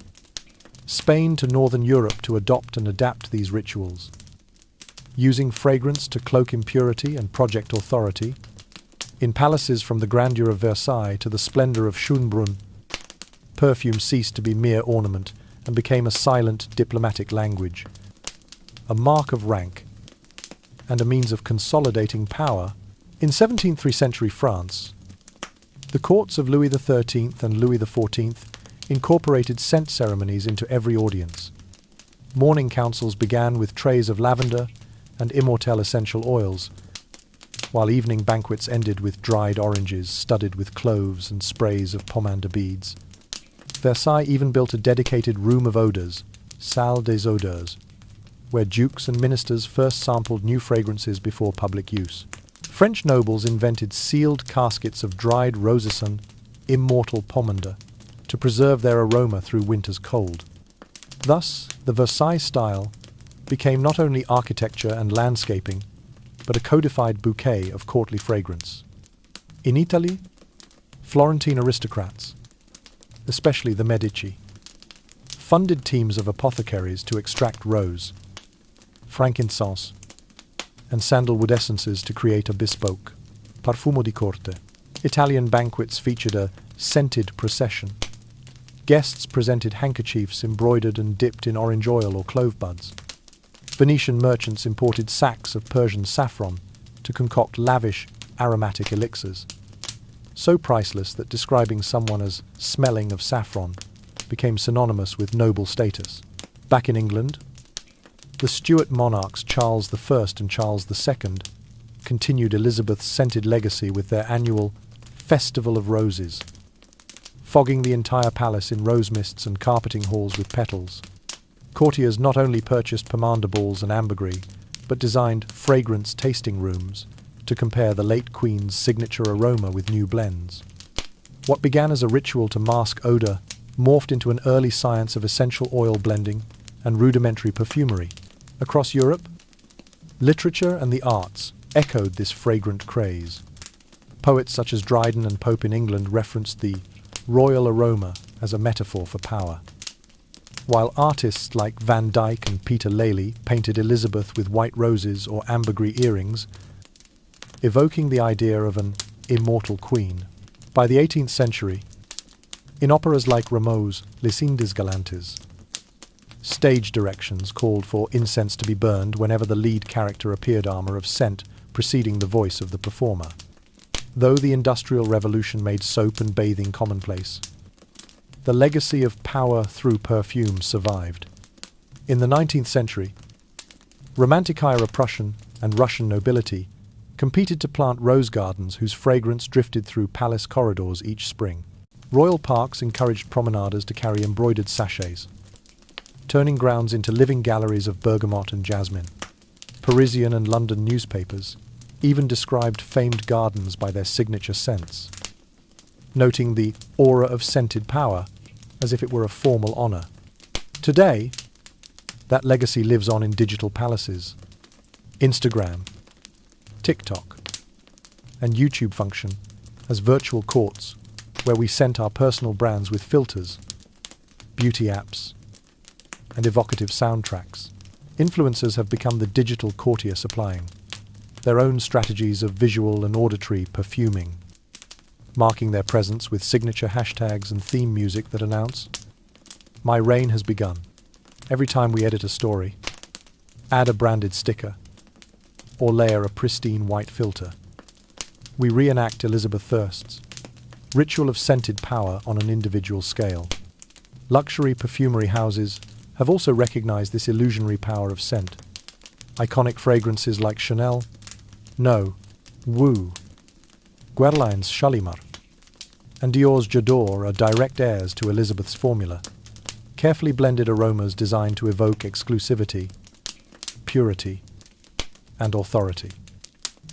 Spain to Northern Europe to adopt and adapt these rituals. Using fragrance to cloak impurity and project authority, in palaces from the grandeur of Versailles to the splendor of Schönbrunn, perfume ceased to be mere ornament and became a silent diplomatic language, a mark of rank, and a means of consolidating power. In 17th century France, the courts of Louis XIII and Louis XIV incorporated scent ceremonies into every audience. Morning councils began with trays of lavender and immortelle essential oils, while evening banquets ended with dried oranges studded with cloves and sprays of pomander beads. Versailles even built a dedicated room of odors, salle des odors, where dukes and ministers first sampled new fragrances before public use. French nobles invented sealed caskets of dried rosacean, immortal pomander, to preserve their aroma through winter's cold. Thus, the Versailles style became not only architecture and landscaping, but a codified bouquet of courtly fragrance. In Italy, Florentine aristocrats, especially the Medici, funded teams of apothecaries to extract rose, frankincense, and sandalwood essences to create a bespoke profumo di corte. Italian banquets featured a scented procession, Guests presented handkerchiefs embroidered and dipped in orange oil or clove buds. Venetian merchants imported sacks of Persian saffron to concoct lavish, aromatic elixirs, so priceless that describing someone as smelling of saffron became synonymous with noble status. Back in England, the Stuart monarchs Charles I and Charles II continued Elizabeth's scented legacy with their annual Festival of Roses, fogging the entire palace in rose mists and carpeting halls with petals. Courtiers not only purchased pomander balls and ambergris, but designed fragrance tasting rooms to compare the late Queen's signature aroma with new blends. What began as a ritual to mask odor morphed into an early science of essential oil blending and rudimentary perfumery. Across Europe, literature and the arts echoed this fragrant craze. Poets such as Dryden and Pope in England referenced the royal aroma as a metaphor for power, while artists like Van Dyck and Peter Lely painted Elizabeth with white roses or ambergris earrings, evoking the idea of an immortal queen. By the 18th century, in operas like Rameau's Les Indes Galantes, stage directions called for incense to be burned whenever the lead character appeared, armor of scent preceding the voice of the performer. Though the Industrial Revolution made soap and bathing commonplace, the legacy of power through perfume survived. In the 19th century, Romantic Ira Prussian and Russian nobility competed to plant rose gardens whose fragrance drifted through palace corridors each spring. Royal parks encouraged promenaders to carry embroidered sachets, turning grounds into living galleries of bergamot and jasmine. Parisian and London newspapers even described famed gardens by their signature scents, noting the aura of scented power as if it were a formal honor. Today, that legacy lives on in digital palaces. Instagram, TikTok, and YouTube function as virtual courts where we scent our personal brands with filters, beauty apps, and evocative soundtracks. Influencers have become the digital courtier, supplying their own strategies of visual and auditory perfuming, marking their presence with signature hashtags and theme music that announce, "My reign has begun." Every time we edit a story, add a branded sticker, or layer a pristine white filter, we reenact Elizabeth I's ritual of scented power on an individual scale. Luxury perfumery houses have also recognized this illusionary power of scent. Iconic fragrances like Chanel, No, Woo, Guerlain's Shalimar, and Dior's J'adore are direct heirs to Elizabeth's formula, carefully blended aromas designed to evoke exclusivity, purity, and authority.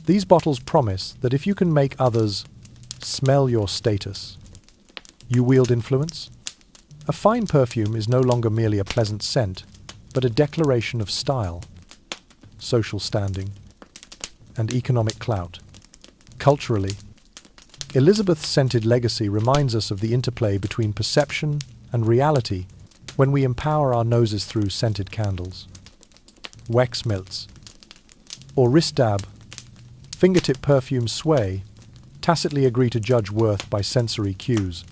These bottles promise that if you can make others smell your status, you wield influence. A fine perfume is no longer merely a pleasant scent, but a declaration of style, social standing, and economic clout. Culturally, Elizabeth's scented legacy reminds us of the interplay between perception and reality when we empower our noses through scented candles, wax melts, or wrist dab, fingertip perfumes sway, tacitly agree to judge worth by sensory cues.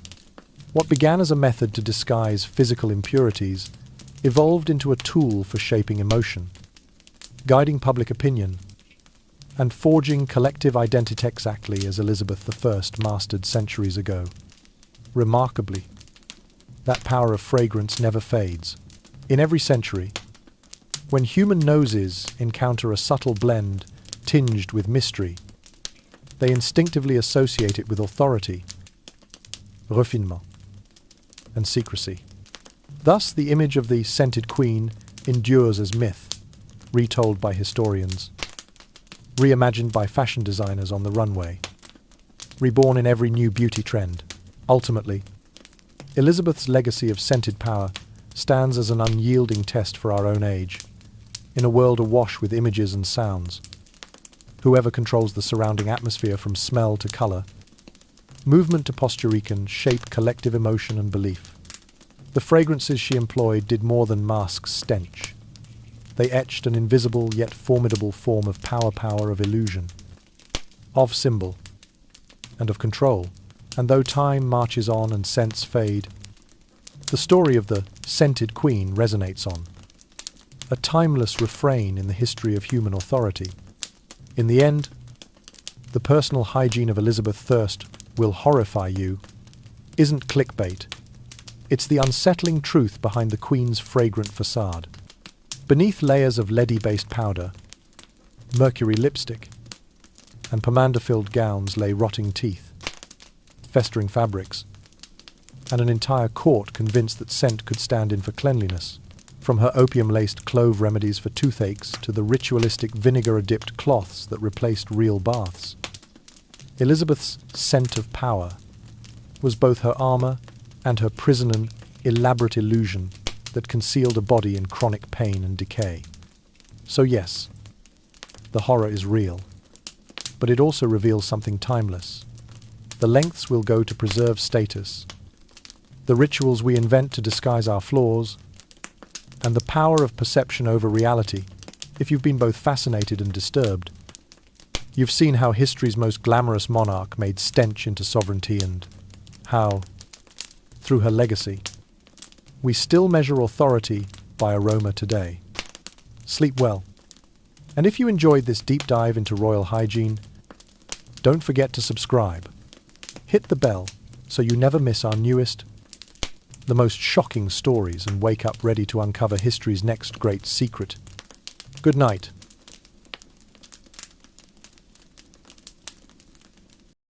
What began as a method to disguise physical impurities evolved into a tool for shaping emotion, guiding public opinion, and forging collective identity exactly as Elizabeth I mastered centuries ago. Remarkably, that power of fragrance never fades. In every century, when human noses encounter a subtle blend tinged with mystery, they instinctively associate it with authority, raffinement, and secrecy. Thus, the image of the scented queen endures as myth, retold by historians, reimagined by fashion designers on the runway, reborn in every new beauty trend. Ultimately, Elizabeth's legacy of scented power stands as an unyielding test for our own age. In a world awash with images and sounds, whoever controls the surrounding atmosphere from smell to color, movement to posture can shape collective emotion and belief. The fragrances she employed did more than mask stench. They etched an invisible yet formidable form of power of illusion, of symbol, and of control. And though time marches on and scents fade, the story of the scented queen resonates on, a timeless refrain in the history of human authority. In the end, the personal hygiene of Elizabeth Thirst will horrify you isn't clickbait. It's the unsettling truth behind the Queen's fragrant facade. Beneath layers of leady-based powder, mercury lipstick, and pomander-filled gowns lay rotting teeth, festering fabrics, and an entire court convinced that scent could stand in for cleanliness. From her opium-laced clove remedies for toothaches to the ritualistic vinegar-dipped cloths that replaced real baths, Elizabeth's scent of power was both her armour and her prison, elaborate illusion that concealed a body in chronic pain and decay. So yes, the horror is real, but it also reveals something timeless. The lengths we'll go to preserve status, the rituals we invent to disguise our flaws, and the power of perception over reality. If you've been both fascinated and disturbed, you've seen how history's most glamorous monarch made stench into sovereignty and how, through her legacy, we still measure authority by aroma today. Sleep well. And if you enjoyed this deep dive into royal hygiene, don't forget to subscribe. Hit the bell so you never miss our newest, the most shocking stories, and wake up ready to uncover history's next great secret. Good night.